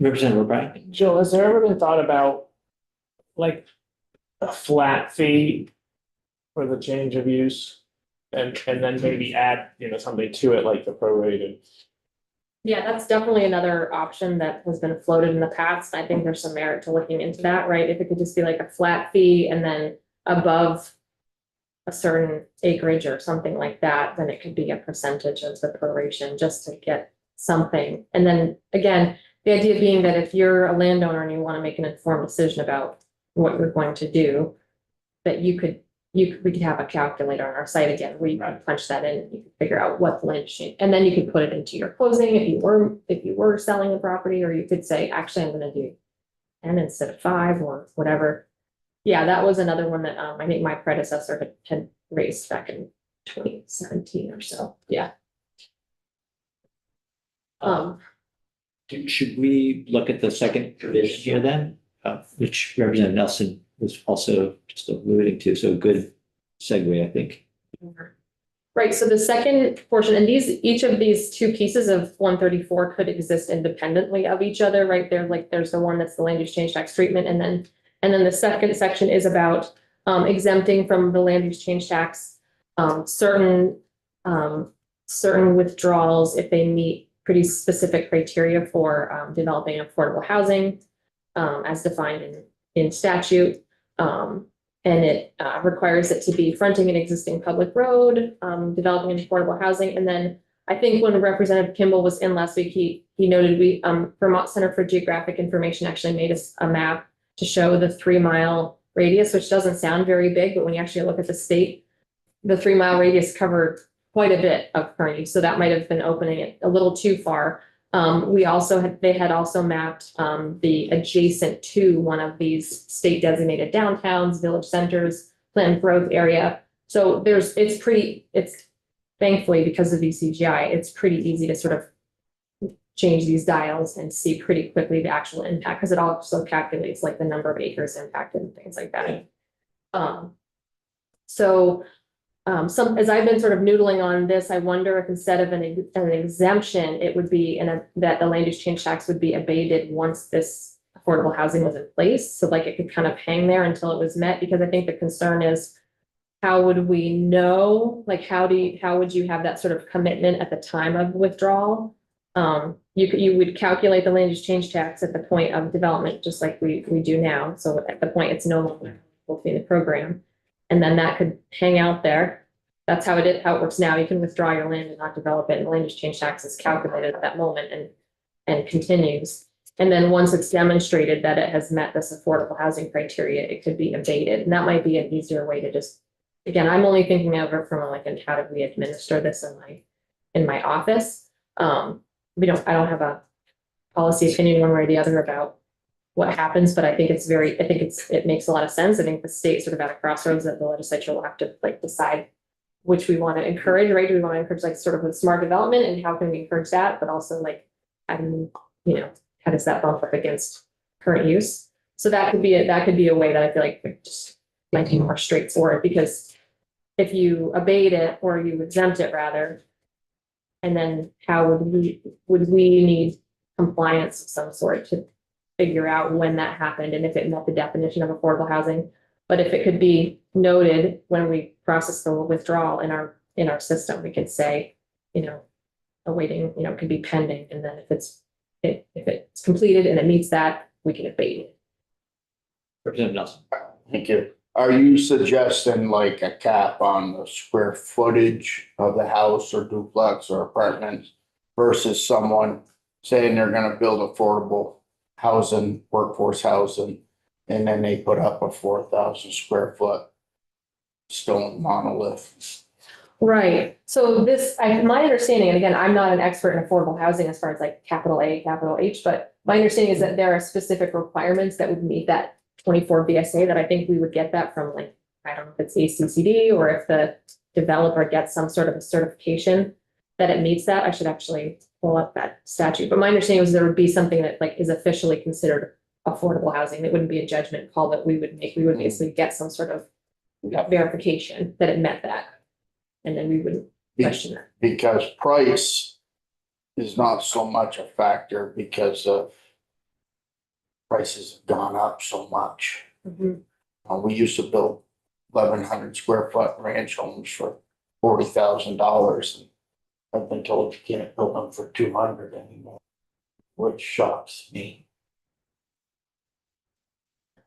Representative O'Brien. Jill, has there ever been thought about like a flat fee for the change of use? And then maybe add, something to it like the prorated? Yeah, that's definitely another option that has been floated in the past. I think there's some merit to looking into that, right? If it could just be like a flat fee and then above a certain acreage or something like that, then it could be a percentage of the proration just to get something. And then again, the idea being that if you're a landowner and you want to make an informed decision about what you're going to do, that we could have a calculator on our site again, where you can punch that in, you can figure out what the land change, and then you could put it into your closing if you were selling the property, or you could say, actually, I'm gonna do 10 instead of 5 or whatever. Yeah, that was another one that I think my predecessor had raised back in 2017 or so. Yeah. Should we look at the second provision here then, which Representative Nelson was also just alluding to, so good segue, I think. Right, so the second portion, and each of these two pieces of 134 could exist independently of each other, right? There's the one that's the land use change tax treatment, and then the second section is about exempting from the land use change tax certain withdrawals if they meet pretty specific criteria for developing affordable housing as defined in statute. And it requires it to be fronting an existing public road, developing an affordable housing. And then I think when Representative Kimball was in last week, he noted Vermont Center for Geographic Information actually made us a map to show the 3-mile radius, which doesn't sound very big, but when you actually look at the state, the 3-mile radius covered quite a bit of current use. So that might have been opening it a little too far. They had also mapped, the adjacent to one of these state designated downtowns, village centers, planned growth area. So it's thankfully because of VCGI, it's pretty easy to sort of change these dials and see pretty quickly the actual impact, because it also calculates like the number of acres impacted and things like that. As I've been sort of noodling on this, I wonder if instead of an exemption, it would be that the land use change tax would be abated once this affordable housing was in place. So like it could kind of hang there until it was met, because I think the concern is, how would we know, like, how would you have that sort of commitment at the time of withdrawal? You would calculate the land use change tax at the point of development, just like we do now. So at the point it's no longer in the program. And then that could hang out there. That's how it works now. You can withdraw your land and not develop it, and the land use change tax is calculated at that moment and continues. And then once it's demonstrated that it has met this affordable housing criteria, it could be abated. And that might be an easier way to just, again, I'm only thinking of it from like, and how do we administer this in my office? I don't have a policy opinion one way or the other about what happens, but I think it makes a lot of sense. I think the state sort of at a crossroads that the legislature will have to like decide which we want to encourage, right? Do we want to encourage like sort of with smart development, and how can we encourage that? But also like, how does that bump up against current use? So that could be a way that I feel like just might be more straightforward, because if you abate it or you exempt it rather, and then how would we need compliance of some sort to figure out when that happened and if it met the definition of affordable housing. But if it could be noted when we process the withdrawal in our system, we could say, awaiting, could be pending, and then if it's completed and it meets that, we can abate it. Representative Nelson. Thank you. Are you suggesting like a cap on the square footage of the house or duplex or apartments versus someone saying they're gonna build affordable housing, workforce housing, and then they put up a 4,000 square foot stone monolith? Right. So my understanding, and again, I'm not an expert in affordable housing as far as like capital A, capital H, but my understanding is that there are specific requirements that would meet that 24 VSA, that I think we would get that from, like, I don't know if it's ACCD or if the developer gets some sort of a certification that it meets that. I should actually pull up that statute. But my understanding was there would be something that like is officially considered affordable housing. It wouldn't be a judgment call that we would make. We would basically get some sort of verification that it met that. And then we would question that. Because price is not so much a factor because of prices have gone up so much. We used to build 1,100 square foot ranch homes for $40,000. I've been told you can't build them for 200 anymore, which shocks me.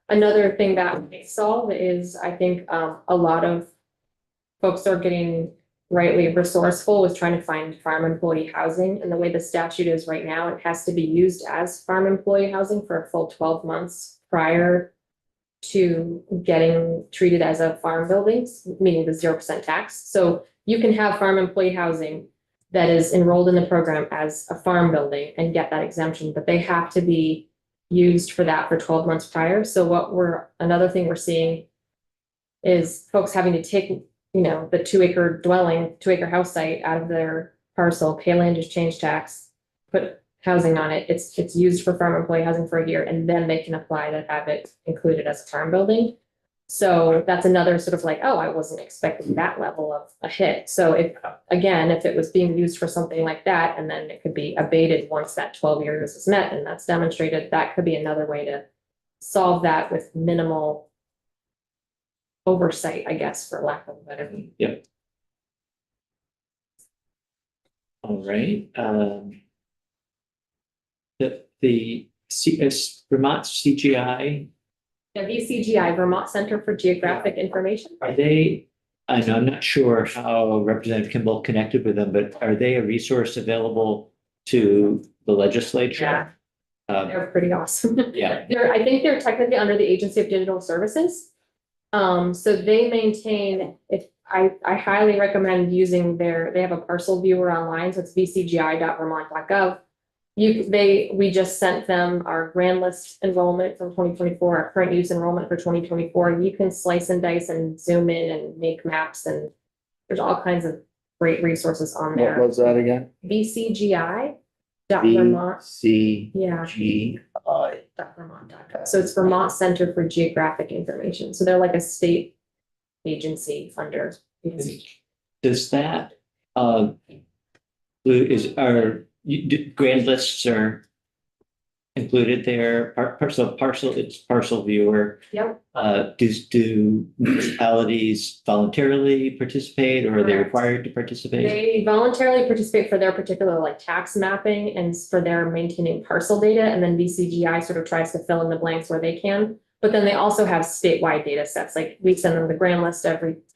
Another thing that may solve is, I think, a lot of folks are getting rightly resourceful with trying to find farm employee housing. And the way the statute is right now, it has to be used as farm employee housing for a full 12 months prior to getting treated as a farm building, meaning the 0% tax. So you can have farm employee housing that is enrolled in the program as a farm building and get that exemption, but they have to be used for that for 12 months prior. So another thing we're seeing is folks having to take, the 2-acre house site out of their parcel, pay land use change tax, put housing on it. It's used for farm employee housing for a year, and then they can apply to have it included as a farm building. So that's another sort of like, oh, I wasn't expecting that level of a hit. So if it was being used for something like that, and then it could be abated once that 12 years is met, and that's demonstrated, that could be another way to solve that with minimal oversight, I guess, for lack of a better word. Yep. All right. The Vermont CGI, The VCGI, Vermont Center for Geographic Information. are they, I'm not sure how Representative Kimball connected with them, but are they a resource available to the legislature? Yeah, they're pretty awesome. Yeah. I think they're technically under the Agency of Digital Services. So they maintain, I highly recommend using they have a parcel viewer online, so it's vcgi.vermont.gov. we just sent them our grand list enrollment from 2024, our current use enrollment for 2024. You can slice and dice and zoom in and make maps, and there's all kinds of great resources on What there. was that again? VCGI.Vermont. Yeah. VCGI. .vermont.gov. So it's Vermont Center for Geographic Information. So they're like a state agency under. Does that, grand lists are included there, it's parcel viewer. Yep. Do municipalities voluntarily participate or are they Correct. required to participate? They voluntarily participate for their particular like tax mapping and for their maintaining parcel data, and then VCGI sort of tries to fill in the blanks where they can. But then they also have statewide data sets, like we send them the grand list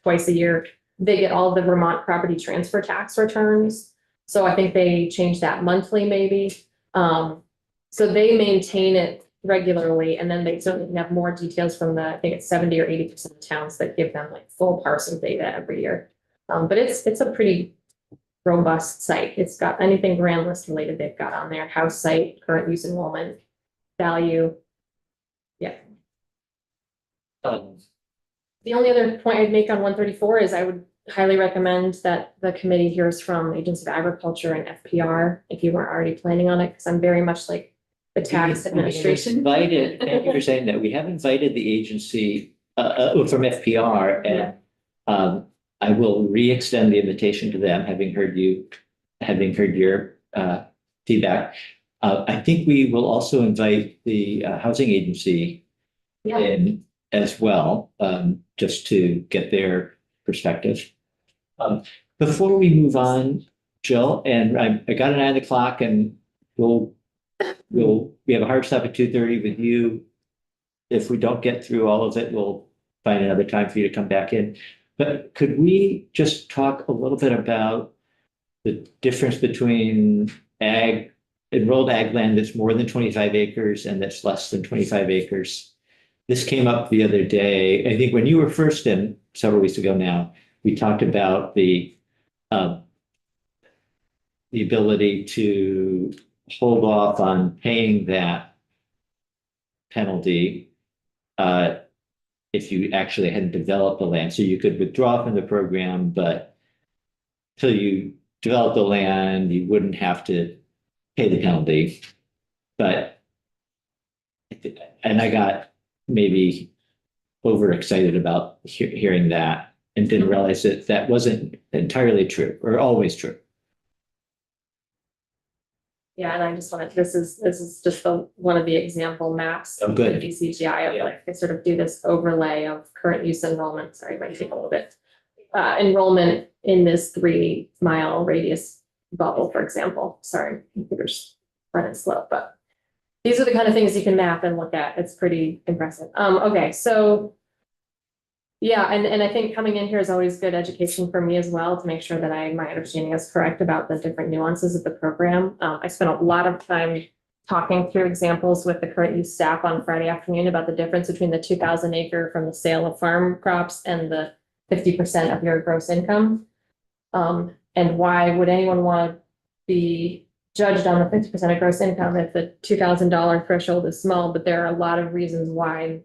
twice a year. They get all the Vermont property transfer tax returns. So I think they change that monthly maybe. So they maintain it regularly, and then they certainly have more details from I think it's 70 or 80% of towns that give them like full parcel data every year. But it's a pretty robust site. It's got anything grand list related they've got on there, house site, current use enrollment, value. Yeah. The only other point I'd make on 134 is I would highly recommend that the committee hears from Agents of Agriculture and FPR if you weren't already planning on it, because I'm very much like the tax administration. Thank you for saying that. We have invited the agency from FPR, and I will re-extend the invitation to them, having heard your feedback. I think we will also invite the housing agency Yeah. in as well, just to get their perspective. Before we move on, Jill, and I got an 9 o'clock, and we have a hard stop at 2:30 with you. If we don't get through all of it, we'll find another time for you to come back in. But could we just talk a little bit about the difference between enrolled ag land that's more than 25 acres and that's less than 25 acres? This came up the other day. I think when you were first in, several weeks ago now, we talked about the ability to hold off on paying that penalty if you actually hadn't developed the land. So you could withdraw from the program, but till you develop the land, you wouldn't have to pay the penalty. And I got maybe overexcited about hearing that and didn't realize that wasn't entirely true or always true. Yeah, and I just wanted, this is just one of the example maps. Oh, good. Of DCGI, of Yeah. like, they sort of do this overlay of current use enrollment, sorry, it might take a little bit. Enrollment in this 3-mile radius bubble, for example, sorry, computer's running slow, but these are the kind of things you can map and look at, it's pretty impressive. Okay, so yeah, and I think coming in here is always good education for me as well, to make sure that my understanding is correct about the different nuances of the program. I spent a lot of time talking through examples with the current use staff on Friday afternoon about the difference between the 2,000 acre from the sale of farm crops and the 50% of your gross income. And why would anyone want to be judged on the 50% of gross income if the $2,000 threshold is small, but there are a lot of reasons why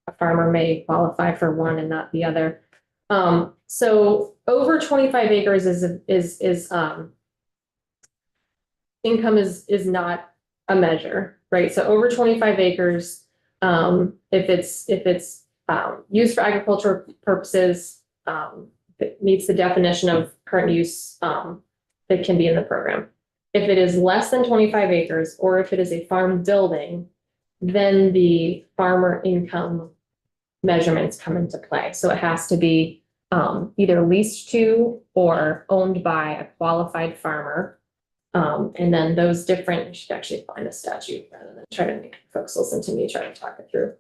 a farmer may qualify for one and not the other. So over 25 acres is income is not a measure, right? So over 25 acres, if it's used for agricultural purposes, it meets the definition of current use that can be in the program. If it is less than 25 acres, or if it is a farm building, then the farmer income measurements come into play. So it has to be either leased to or owned by a qualified farmer. And then those different, I should actually find a statute rather than try to make folks listen to me try to talk it through.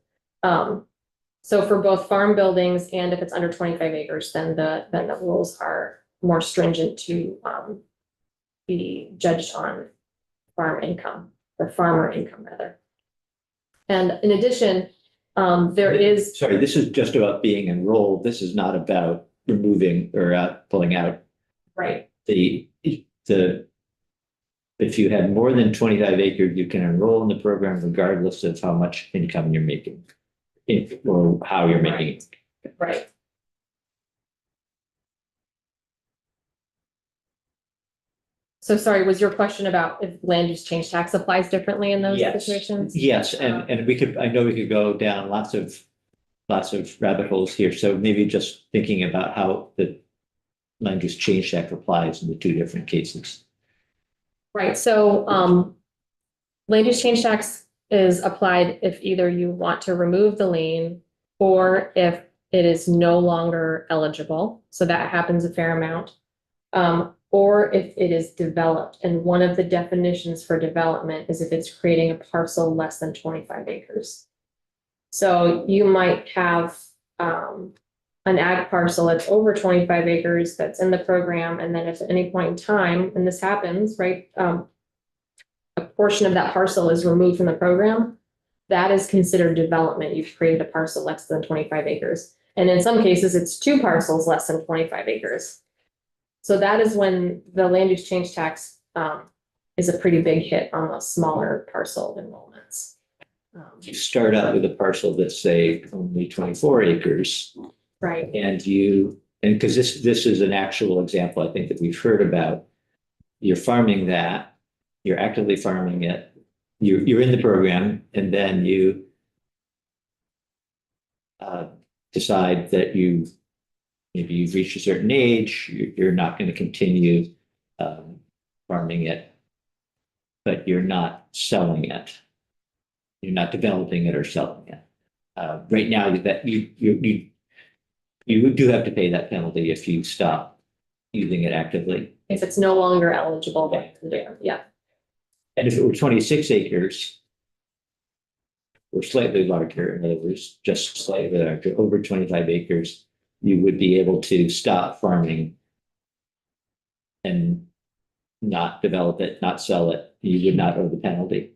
So for both farm buildings and if it's under 25 acres, then the rules are more stringent to be judged on farm income, or farmer income rather. And in addition, there is. Sorry, this is just about being enrolled. This is not about removing or pulling out Right. the if you have more than 25 acres, you can enroll in the program regardless of how much income you're making. Or how you're making it. Right. So sorry, was your question about if land use change tax applies differently in those Yes. situations? Yes, and we could, I know we could go down lots of rabbit holes here, so maybe just thinking about how the land use change tax applies in the two different cases. Right, so land use change tax is applied if either you want to remove the lien or if it is no longer eligible. So that happens a fair amount. Or if it is developed, and one of the definitions for development is if it's creating a parcel less than 25 acres. So you might have an ag parcel that's over 25 acres that's in the program, and then if at any point in time, and this happens, right? A portion of that parcel is removed from the program, that is considered development. You've created a parcel less than 25 acres. And in some cases, it's two parcels less than 25 acres. So that is when the land use change tax is a pretty big hit on the smaller parcel enrollments. You start out with a parcel that's say only 24 acres. Right. And because this is an actual example, I think that we've heard about. You're farming that, you're actively farming it, you're in the program, and then you decide that maybe you've reached a certain age, you're not going to continue farming it, but you're not selling it. You're not developing it or selling it. Right now, that you do have to pay that penalty if you stop using it actively. If it's no longer eligible, yeah. And if it were 26 acres, or slightly larger, in other words, just slightly larger, over 25 acres, you would be able to stop farming and not develop it, not sell it. You would not owe the penalty.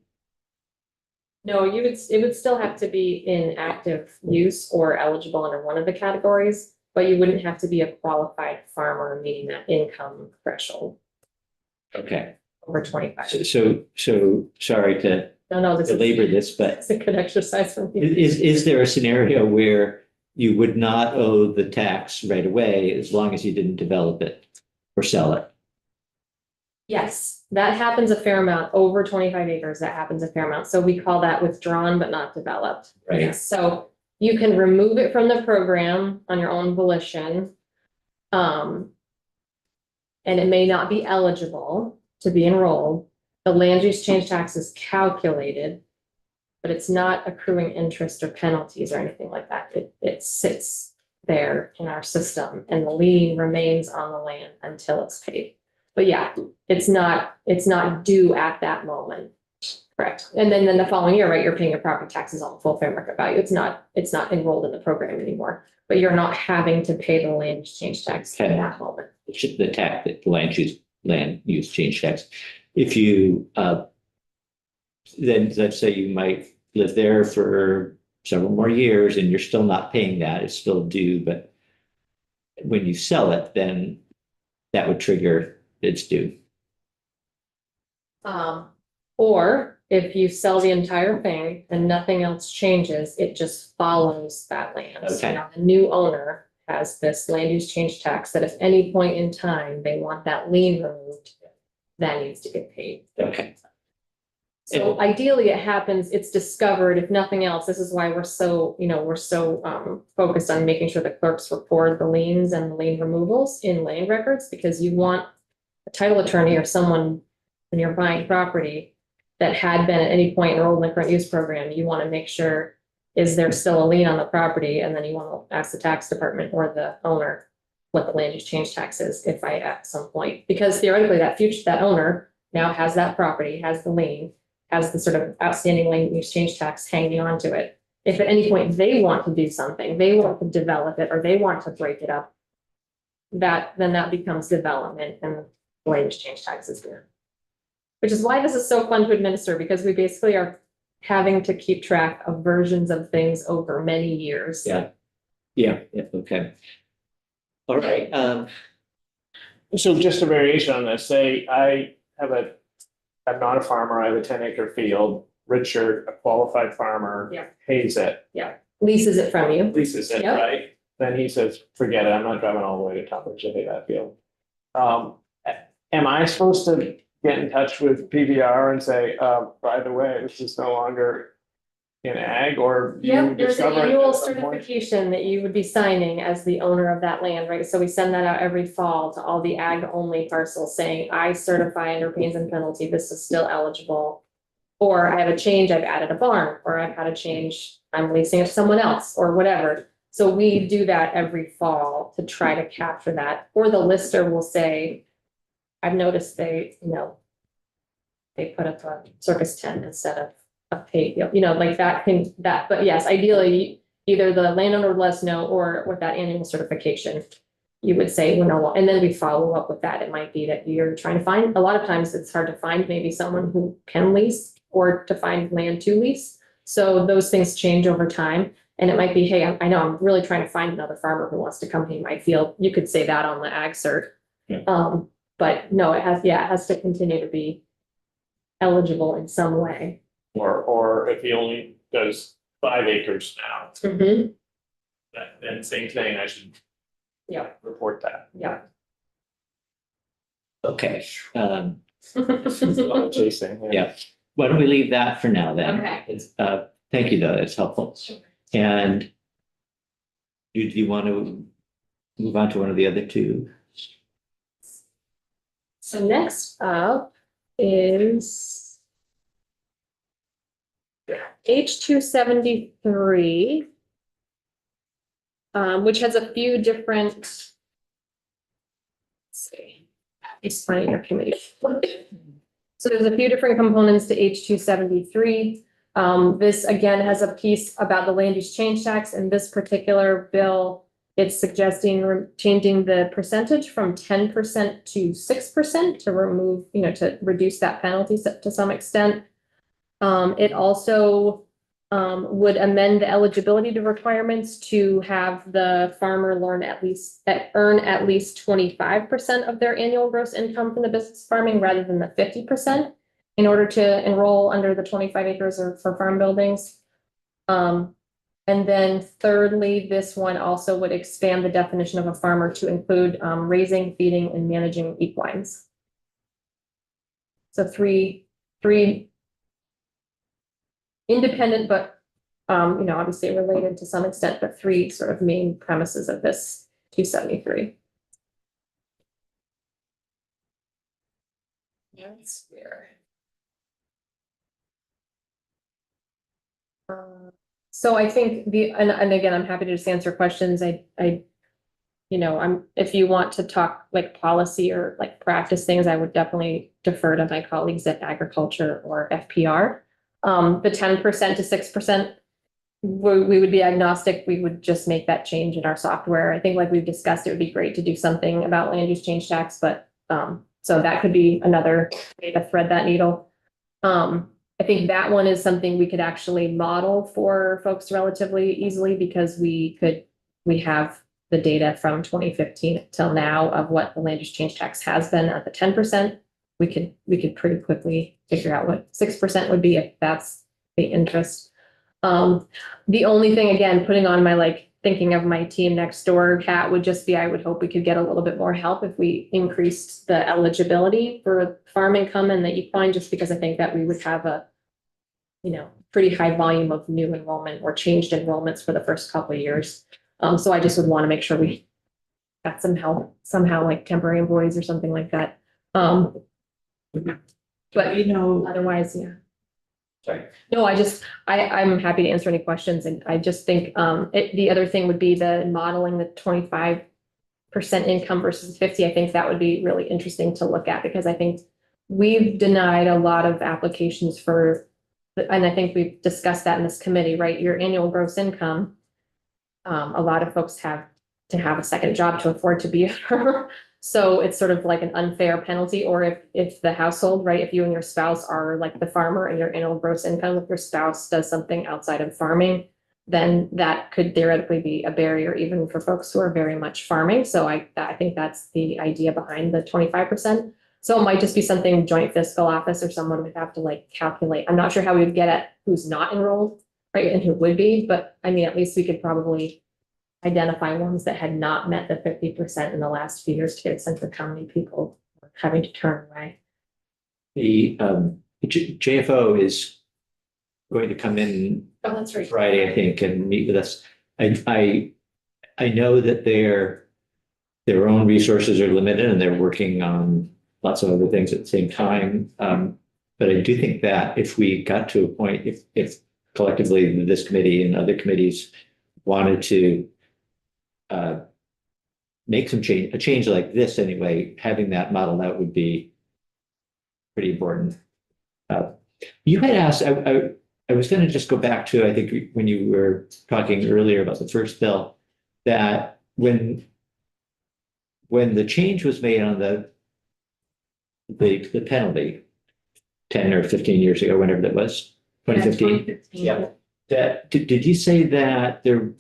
No, it would still have to be in active use or eligible under one of the categories, but you wouldn't have to be a qualified farmer meeting that income threshold Okay. over 25. So sorry to No, this is belabor this, but it's a good exercise for me. is there a scenario where you would not owe the tax right away as long as you didn't develop it or sell it? Yes, that happens a fair amount, over 25 acres, that happens a fair amount. So we call that withdrawn but not developed. Right. Yes, so you can remove it from the program on your own volition. And it may not be eligible to be enrolled. The land use change tax is calculated, but it's not accruing interest or penalties or anything like that. It sits there in our system and the lien remains on the land until it's paid. But yeah, it's not due at that moment. Correct. And then the following year, right, you're paying your property taxes on full fair market value. It's not enrolled in the program anymore, but you're not having to pay the land use change tax at that moment. The tax, the land use change tax. If you then let's say you might live there for several more years and you're still not paying that, it's still due, but when you sell it, then that would trigger it's due. Or if you sell the entire thing and nothing else changes, it just follows that land. So Okay. now the new owner has this land use change tax that if any point in time they want that lien removed, that needs to get paid. Okay. So ideally it happens, it's discovered, if nothing else, this is why we're so focused on making sure the clerks record the liens and the lien removals in land records, because you want a title attorney or someone when you're buying property that had been at any point enrolled in the current use program, you want to make sure, is there still a lien on the property? And then you want to ask the tax department or the owner what the land use change tax is if I at some point, because theoretically that owner now has that property, has the lien, has the sort of outstanding land use change tax hanging on to it. If at any point they want to do something, they want to develop it or they want to break it up, then that becomes development and land use change tax is there. Which is why this is so fun to administer, because we basically are having to keep track of versions of things over many years. Yeah, okay. All right, So just a variation on this, say I have a I'm not a farmer, I have a 10-acre field, Richard, a qualified farmer. Yeah. Pays it, Leases it from you. leases it, Yep. right? Then he says, forget it, I'm not driving all the way to Tunbridge to pay that field. Am I supposed to get in touch with PBR and say, by the way, this is no longer in ag, or you Yep, there's an discover it annual at some point? certification that you would be signing as the owner of that land, right? So we send that out every fall to all the ag only parcels saying, I certify under pains and penalty, this is still eligible. Or I have a change, I've added a barn, or I've had a change, I'm leasing it to someone else, or whatever. So we do that every fall to try to capture that, or the lister will say, I've noticed they, they put up a circus tent instead of a paid, like that can, but yes, ideally, either the landowner would let us know, or with that annual certification, you would say, and then we follow up with that. It might be that you're trying to find, a lot of times it's hard to find maybe someone who can lease or to find land to lease. So those things change over time. And it might be, hey, I know I'm really trying to find another farmer who wants to come in my field. You could say that on the ag cert. Yeah. But no, it has to continue to be eligible in some way. Or if he only does 5 acres now, Mhm. then same thing, I should. Yeah. Report that. Yeah. Okay, Chasing. Yeah. why don't we leave that for now then? Okay. It's, thank you, though, it's helpful. And do you want to move on to one of the other two? So next up is H273, which has a few different. Let's see, it's finding your committee. So there's a few different components to H273. This again has a piece about the land use change tax. In this particular bill, it's suggesting changing the percentage from 10% to 6% to remove, to reduce that penalty to some extent. It also would amend the eligibility to requirements to have the farmer earn at least 25% of their annual gross income from the business farming rather than the 50% in order to enroll under the 25 acres or for farm buildings. And then thirdly, this one also would expand the definition of a farmer to include raising, feeding, and managing equines. So three independent, but obviously related to some extent, but three sort of main premises of this 273. That's weird. So I think and again, I'm happy to just answer questions. If you want to talk like policy or like practice things, I would definitely defer to my colleagues at agriculture or FPR. The 10% to 6%, we would be agnostic. We would just make that change in our software. I think like we've discussed, it would be great to do something about land use change tax, but so that could be another way to thread that needle. I think that one is something we could actually model for folks relatively easily because we have the data from 2015 till now of what the land use change tax has been at the 10%. We could pretty quickly figure out what 6% would be if that's the interest. The only thing, again, putting on my thinking of my team next door hat would just be, I would hope we could get a little bit more help if we increased the eligibility for farm income and the equine, just because I think that we would have a, pretty high volume of new enrollment or changed enrollments for the first couple of years. So I just would want to make sure we got some help somehow, like temporary employees or something like that. But otherwise, yeah. Sorry. No, I'm happy to answer any questions, and I just think the other thing would be the modeling the 25% income versus 50. I think that would be really interesting to look at because I think we've denied a lot of applications for, and I think we've discussed that in this committee, right? Your annual gross income. A lot of folks have to have a second job to afford to be a farmer. So it's sort of like an unfair penalty, or if the household, right, if you and your spouse are like the farmer and your annual gross income, if your spouse does something outside of farming, then that could theoretically be a barrier even for folks who are very much farming. So I think that's the idea behind the 25%. So it might just be something joint fiscal office or someone would have to like calculate. I'm not sure how we would get at who's not enrolled, right, and who would be, but I mean, at least we could probably identify ones that had not met the 50% in the last few years to get a sense of how many people are having to turn away. The JFO is going to come in Oh, that's right. Friday, I think, and meet with us. I know that their own resources are limited and they're working on lots of other things at the same time. But I do think that if we got to a point, if collectively this committee and other committees wanted to make some change, a change like this anyway, having that modeled out would be pretty important. You had asked, I was going to just go back to, I think when you were talking earlier about the first bill, that when the change was made on the penalty 10 or 15 years ago, whenever that was, 2015. Yeah. That, did you say that you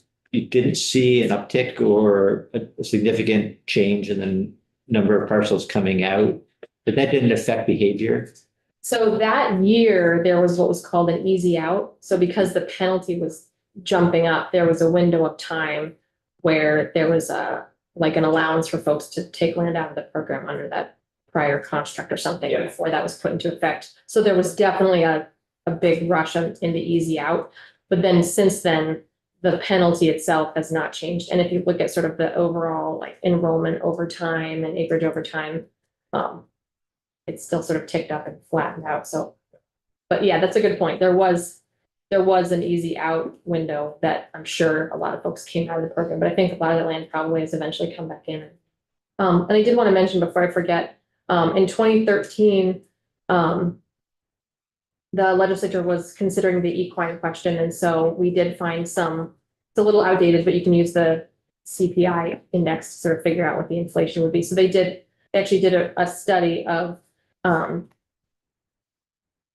didn't see an uptick or a significant change in the number of parcels coming out, but that didn't affect behavior? So that year, there was what was called an easy out. So because the penalty was jumping up, there was a window of time where there was like an allowance for folks to take land out of the program under that prior construct or something before that was put into effect. So there was definitely a big rush into easy out. But then since then, the penalty itself has not changed. And if you look at sort of the overall like enrollment over time and acreage over time, it's still sort of ticked up and flattened out. So, but yeah, that's a good point. There was an easy out window that I'm sure a lot of folks came out of the program, but I think a lot of the land probably has eventually come back in. And I did want to mention before I forget, in 2013, the legislature was considering the equine question. And so we did find it's a little outdated, but you can use the CPI index to sort of figure out what the inflation would be. So they actually did a study of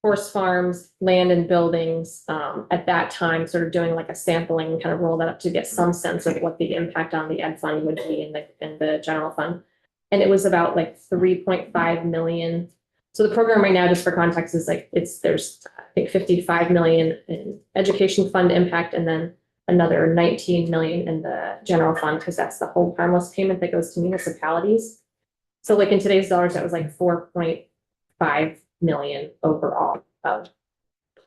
horse farms, land and buildings, at that time, sort of doing like a sampling, kind of roll that up to get some sense of what the impact on the ed fund would be in the general fund. And it was about like 3.5 million. So the program right now, just for context, is like there's I think 55 million in education fund impact, and then another 19 million in the general fund, because that's the whole harmless payment that goes to municipalities. So like in today's dollars, that was like 4.5 million overall of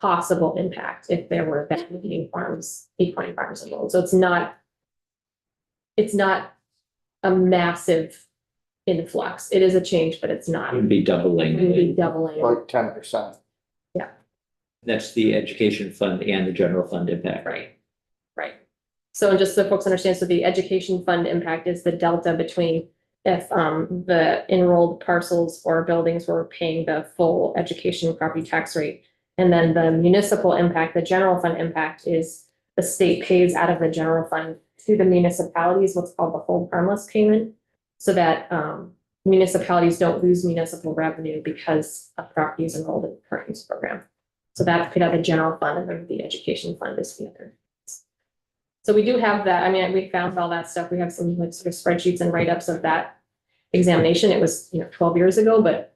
possible impact if there were equine farms involved. So it's not a massive influx. It is a change, but it's not. It would be doubling. It would be doubling. Like 10%. That's the education fund and the general fund impact. Right. So just so folks understand, so the education fund impact is the delta between if the enrolled parcels or buildings were paying the full education property tax rate. And then the municipal impact, the general fund impact, is the state pays out of the general fund to the municipalities, what's called the hold harmless payment, so that municipalities don't lose municipal revenue because a property is enrolled in the current use program. So that's paid out of the general fund, and then the education fund is the other. So we do have that. I mean, we found all that stuff. We have some like sort of spreadsheets and write-ups of that examination. It was 12 years ago, but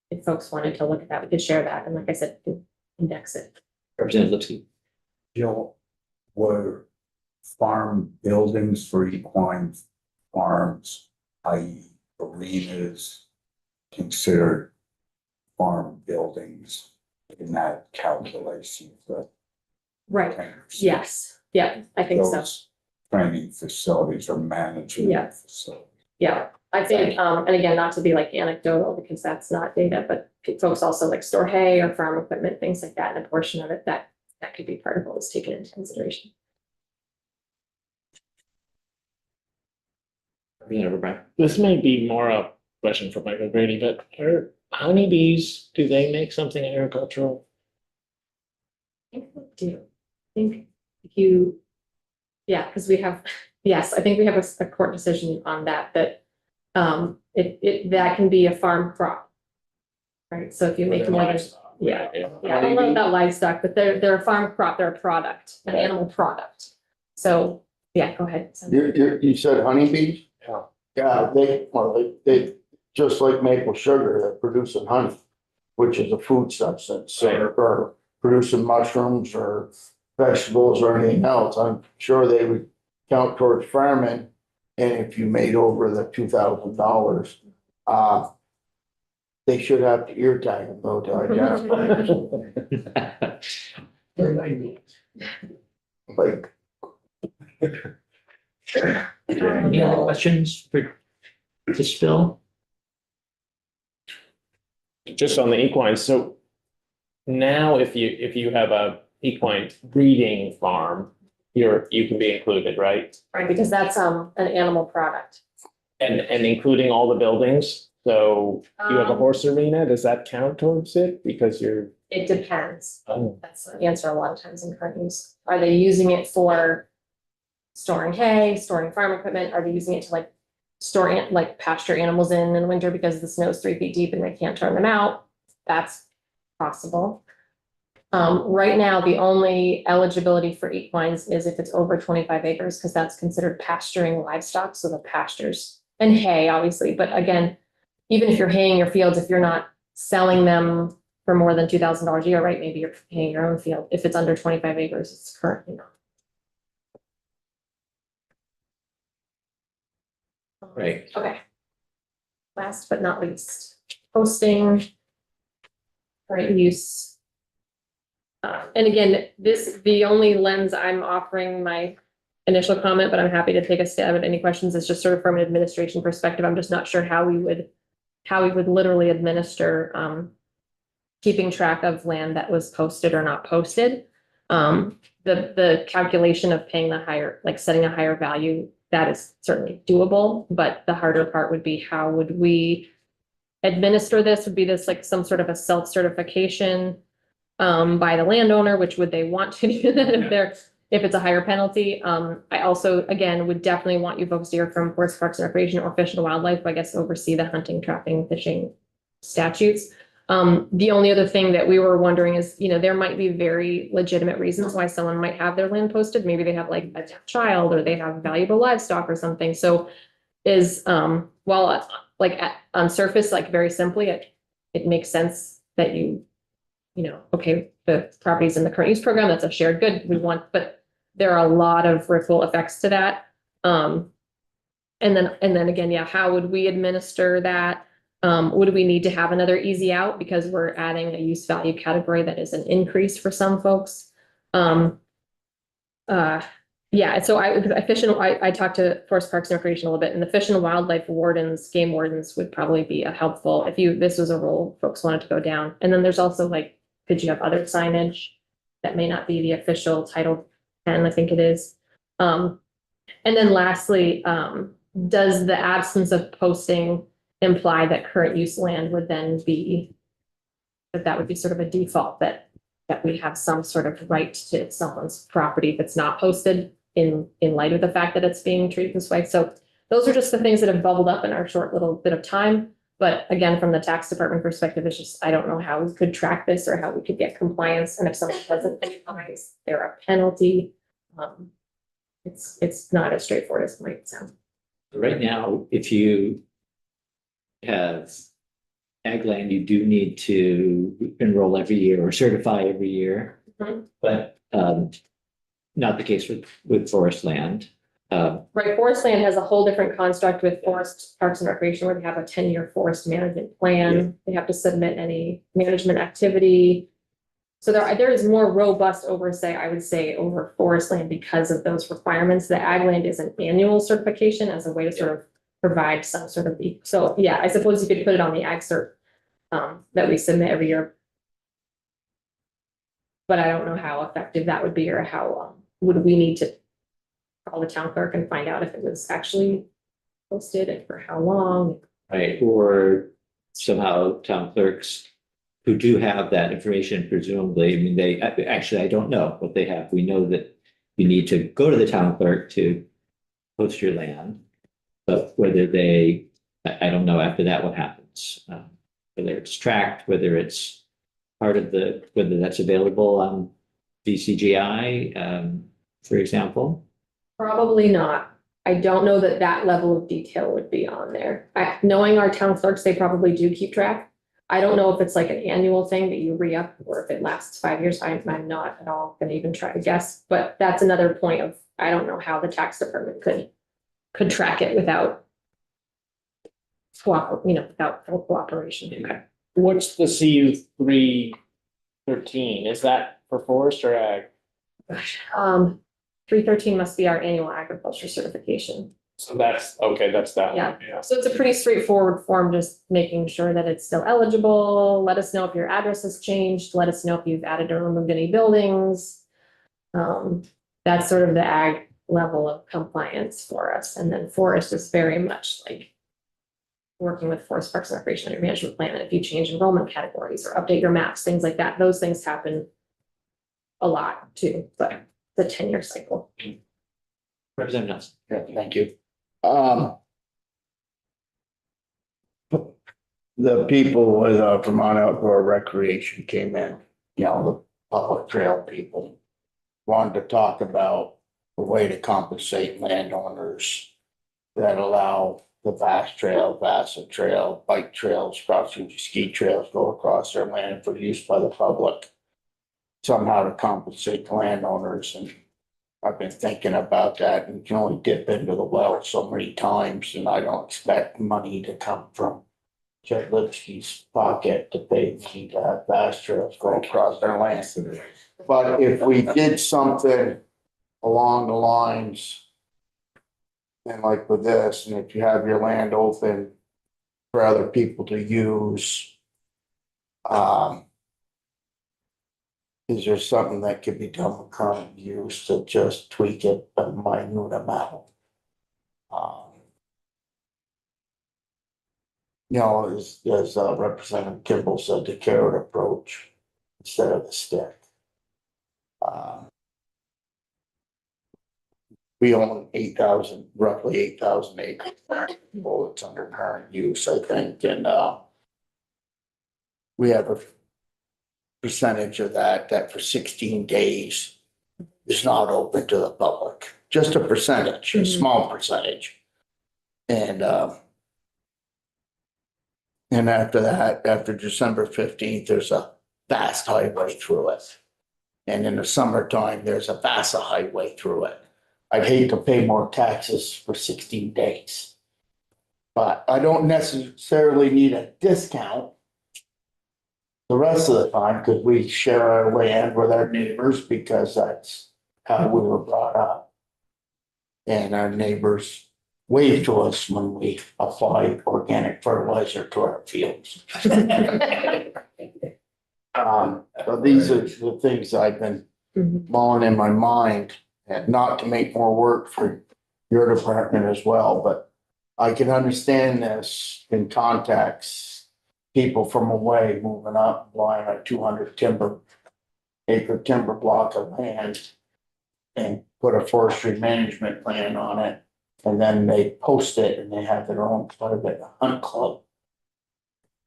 if folks wanted to look at that, we could share that. And like I said, index it. Representative Lipsky. Jill, were farm buildings for equine farms, i.e. arenas, considered farm buildings in that calculation? Right. Yes. Yeah, I think so. Those training facilities or management Yes. facilities. Yeah, I think, and again, not to be like anecdotal because that's not data, but folks also like store hay or farm equipment, things like that, and a portion of it that could be part of what was taken into consideration. Representative O'Brien. This may be more a question for Michael Grady, but are honeybees, do they make something agricultural? I think we do. I think because we have, yes, I think we have a court decision on that that can be a farm crop. Right, so if you make more than, yeah, I don't know about livestock, but they're a farm crop, they're a product, an animal product. So, yeah, go ahead. You said honeybees? Yeah. Yeah, they just like maple sugar, they're producing honey, which is a food substance, or producing mushrooms or vegetables or anything else. I'm sure they would count towards farming. And if you made over the $2,000, they should have to ear tag them though to identify. Like, Any other questions for this bill? Just on the equine, so now if you have a equine breeding farm, you can be included, right? Right, because that's an animal product. And including all the buildings, so you have a horse arena, does that count towards it? Because you're. It depends. Oh. That's the answer a lot of times in current use. Are they using it for storing hay, storing farm equipment? Are they using it to like store like pasture animals in winter because the snow is 3 feet deep and they can't turn them out? That's possible. Right now, the only eligibility for equines is if it's over 25 acres, because that's considered pasturing livestock, so the pastures and hay, obviously. But again, even if you're haying your fields, if you're not selling them for more than $2,000 a year, right? Maybe you're haying your own field. If it's under 25 acres, it's currently not. Right. Okay. Last but not least, posting, current use. And again, the only lens I'm offering my initial comment, but I'm happy to take a stab at any questions, is just sort of from an administration perspective. I'm just not sure how we would literally administer keeping track of land that was posted or not posted. The calculation of paying the higher, like setting a higher value, that is certainly doable, but the harder part would be how would we administer this? Would be this like some sort of a self-certification by the landowner, which would they want to do that if it's a higher penalty? I also, again, would definitely want you folks to hear from Forest Parks and Recreation or Fish and Wildlife, I guess, oversee the hunting, trapping, fishing statutes. The only other thing that we were wondering is, there might be very legitimate reasons why someone might have their land posted. Maybe they have like a child or they have valuable livestock or something. So while like on surface, like very simply, it makes sense that okay, the property's in the current use program, that's a shared good but there are a lot of ripple effects to that. And then again, yeah, how would we administer that? Would we need to have another easy out because we're adding a use value category that is an increase for some folks? Yeah, so I talked to Forest Parks and Recreation a little bit, and the Fish and Wildlife wardens, game wardens would probably be a helpful this was a role folks wanted to go down. And then there's also like, could you have other signage that may not be the official Title 10, I think it is. And then lastly, does the absence of posting imply that current use land would then be, that would be sort of a default that we have some sort of right to someone's property that's not posted in light of the fact that it's being treated this way? So those are just the things that have bubbled up in our short little bit of time. But again, from the tax department perspective, it's just, I don't know how we could track this or how we could get compliance. And if someone doesn't comply, there are a penalty. It's not as straightforward as it might sound. Right now, if you have ag land, you do need to enroll every year or certify every year. Mhm. But not the case with forest land. Right, forest land has a whole different construct with Forest Parks and Recreation, where they have a 10-year forest management plan. Yeah. They have to submit any management activity. So there is more robust oversight, I would say, over forest land because of those requirements. The ag land is an annual certification as a way to sort of provide some sort of, so yeah, I suppose you could put it on the ag cert that we submit every year. But I don't know how effective that would be, or how would we need to call the town clerk and find out if it was actually posted and for how long? Right, or somehow town clerks who do have that information, presumably, I mean, I don't know what they have. We know that you need to go to the town clerk to post your land. But whether I don't know after that what happens. Whether it's tracked, whether it's part of whether that's available on VCGI, for example. Probably not. I don't know that that level of detail would be on there. Knowing our town clerks, they probably do keep track. I don't know if it's like an annual thing that you re-up or if it lasts 5 years. I'm not at all gonna even try to guess, but that's another point of, I don't know how the tax department could track it without without full cooperation. Okay. What's the CU 313? Is that for forest or ag? 313 must be our annual agriculture certification. So that's, okay, that's that. Yeah. one, Yeah. So it's a pretty straightforward form, just making sure that it's still eligible. Let us know if your address has changed. Let us know if you've added or removed any buildings. That's sort of the ag level of compliance for us. And then forest is very much like working with Forest Parks and Recreation on your management plan. And if you change enrollment categories or update your maps, things like that, those things happen a lot too, but the 10-year cycle. Representative Nelson. Yeah, thank you. The people with Vermont Outdoor Recreation came in, the public trail people. Wanted to talk about a way to compensate landowners that allow the Bass Trail, Bassett Trail, bike trails, cross-country ski trails go across their land for use by the public. Somehow to compensate the landowners, and I've been thinking about that, and you can only dip into the well so many times, and I don't expect money to come from Jed Lipsky's pocket to pay me to have Bass Trails go across their land. But if we did something along the lines, and like with this, and if you have your land open for other people to use, is there something that could be done with current use to just tweak it a minute amount? As Representative Kimball said, the carrot approach instead of the stick. We own roughly 8,000 acres. Well, it's under current use, I think, and we have a percentage of that for 16 days is not open to the public. Just a percentage, a small percentage. And after that, after December 15th, there's a fast highway through it. And in the summertime, there's a VASA highway through it. I'd hate to pay more taxes for 16 days. But I don't necessarily need a discount the rest of the time, because we share our land with our neighbors, because that's how we were brought up. And our neighbors wave to us when we apply organic fertilizer to our fields. So these are the things I've been mulling in my mind, and not to make more work for your department as well, but I can understand this in context. People from away moving up, buying a 200-acre timber block of land and put a forestry management plan on it. And then they post it and they have their own private hunt club.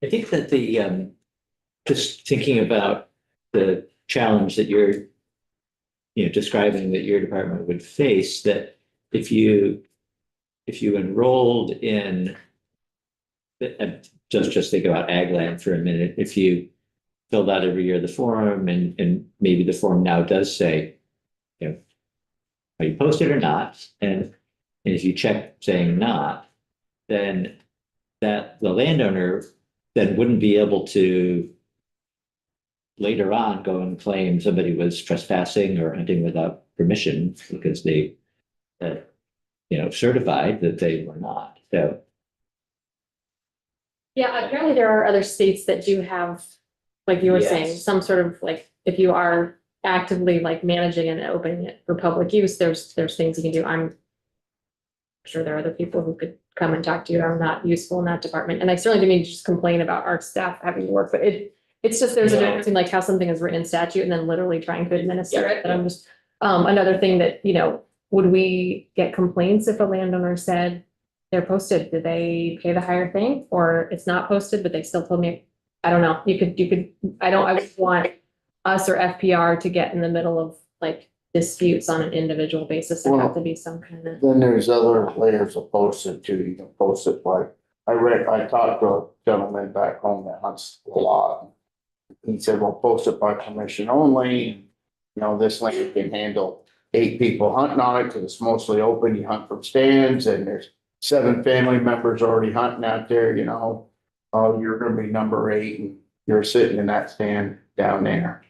I think that just thinking about the challenge that you're, describing that your department would face, that if you enrolled in, just think about ag land for a minute, if you filled out every year the form, and maybe the form now does say, are you posted or not? And if you check saying not, then that the landowner then wouldn't be able to later on go and claim somebody was trespassing or hunting without permission, because they certified that they were not. So Yeah, apparently there are other states that do have, like you were saying, Yes. some sort of like, if you are actively like managing and opening it for public use, there's things you can do. I'm sure there are other people who could come and talk to you. I'm not useful in that department. And I certainly didn't mean to just complain about our staff having to work, but it's just, there's a difference between like how something is written in statute and then literally trying to administer it. And I'm just, another thing that, would we get complaints if a landowner said they're posted? Did they pay the higher thing, or it's not posted, but they still told me, I don't know, I would want us or FPR to get in the middle of like disputes on an individual basis. There have to be some kind of. Then there's other layers of posted too. You can post it like, I talked to a gentleman back home that hunts a lot. He said, well, post it by permission only. You know, this land can handle 8 people hunting on it because it's mostly open. You hunt from stands and there's 7 family members already hunting out there, you know. Oh, you're gonna be number 8 and you're sitting in that stand down there.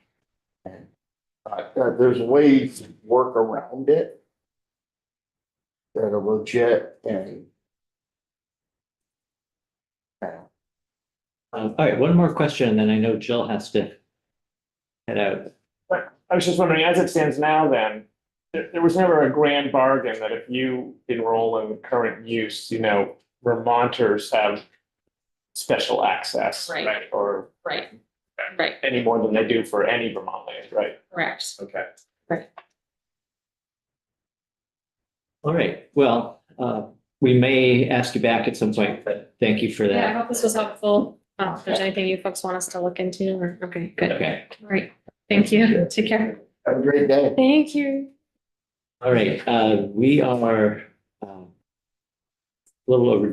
And there's ways to work around it that are legit and All right, one more question, and then I know Jill has to head out. But I was just wondering, as it stands now, then, there was never a grand bargain that if you enroll in current use, you know, Vermonters have special access, Right. right? Or Right. Right. any more than they do for any Vermont land, right? Correct. Okay. All right, well, we may ask you back at some point, but thank you for Yeah, I that. hope this was helpful. If there's anything you folks want us to look into or, okay, good. Okay, All right. Thank you. Take care. have a great day. Thank you. all right, we are a little overdue.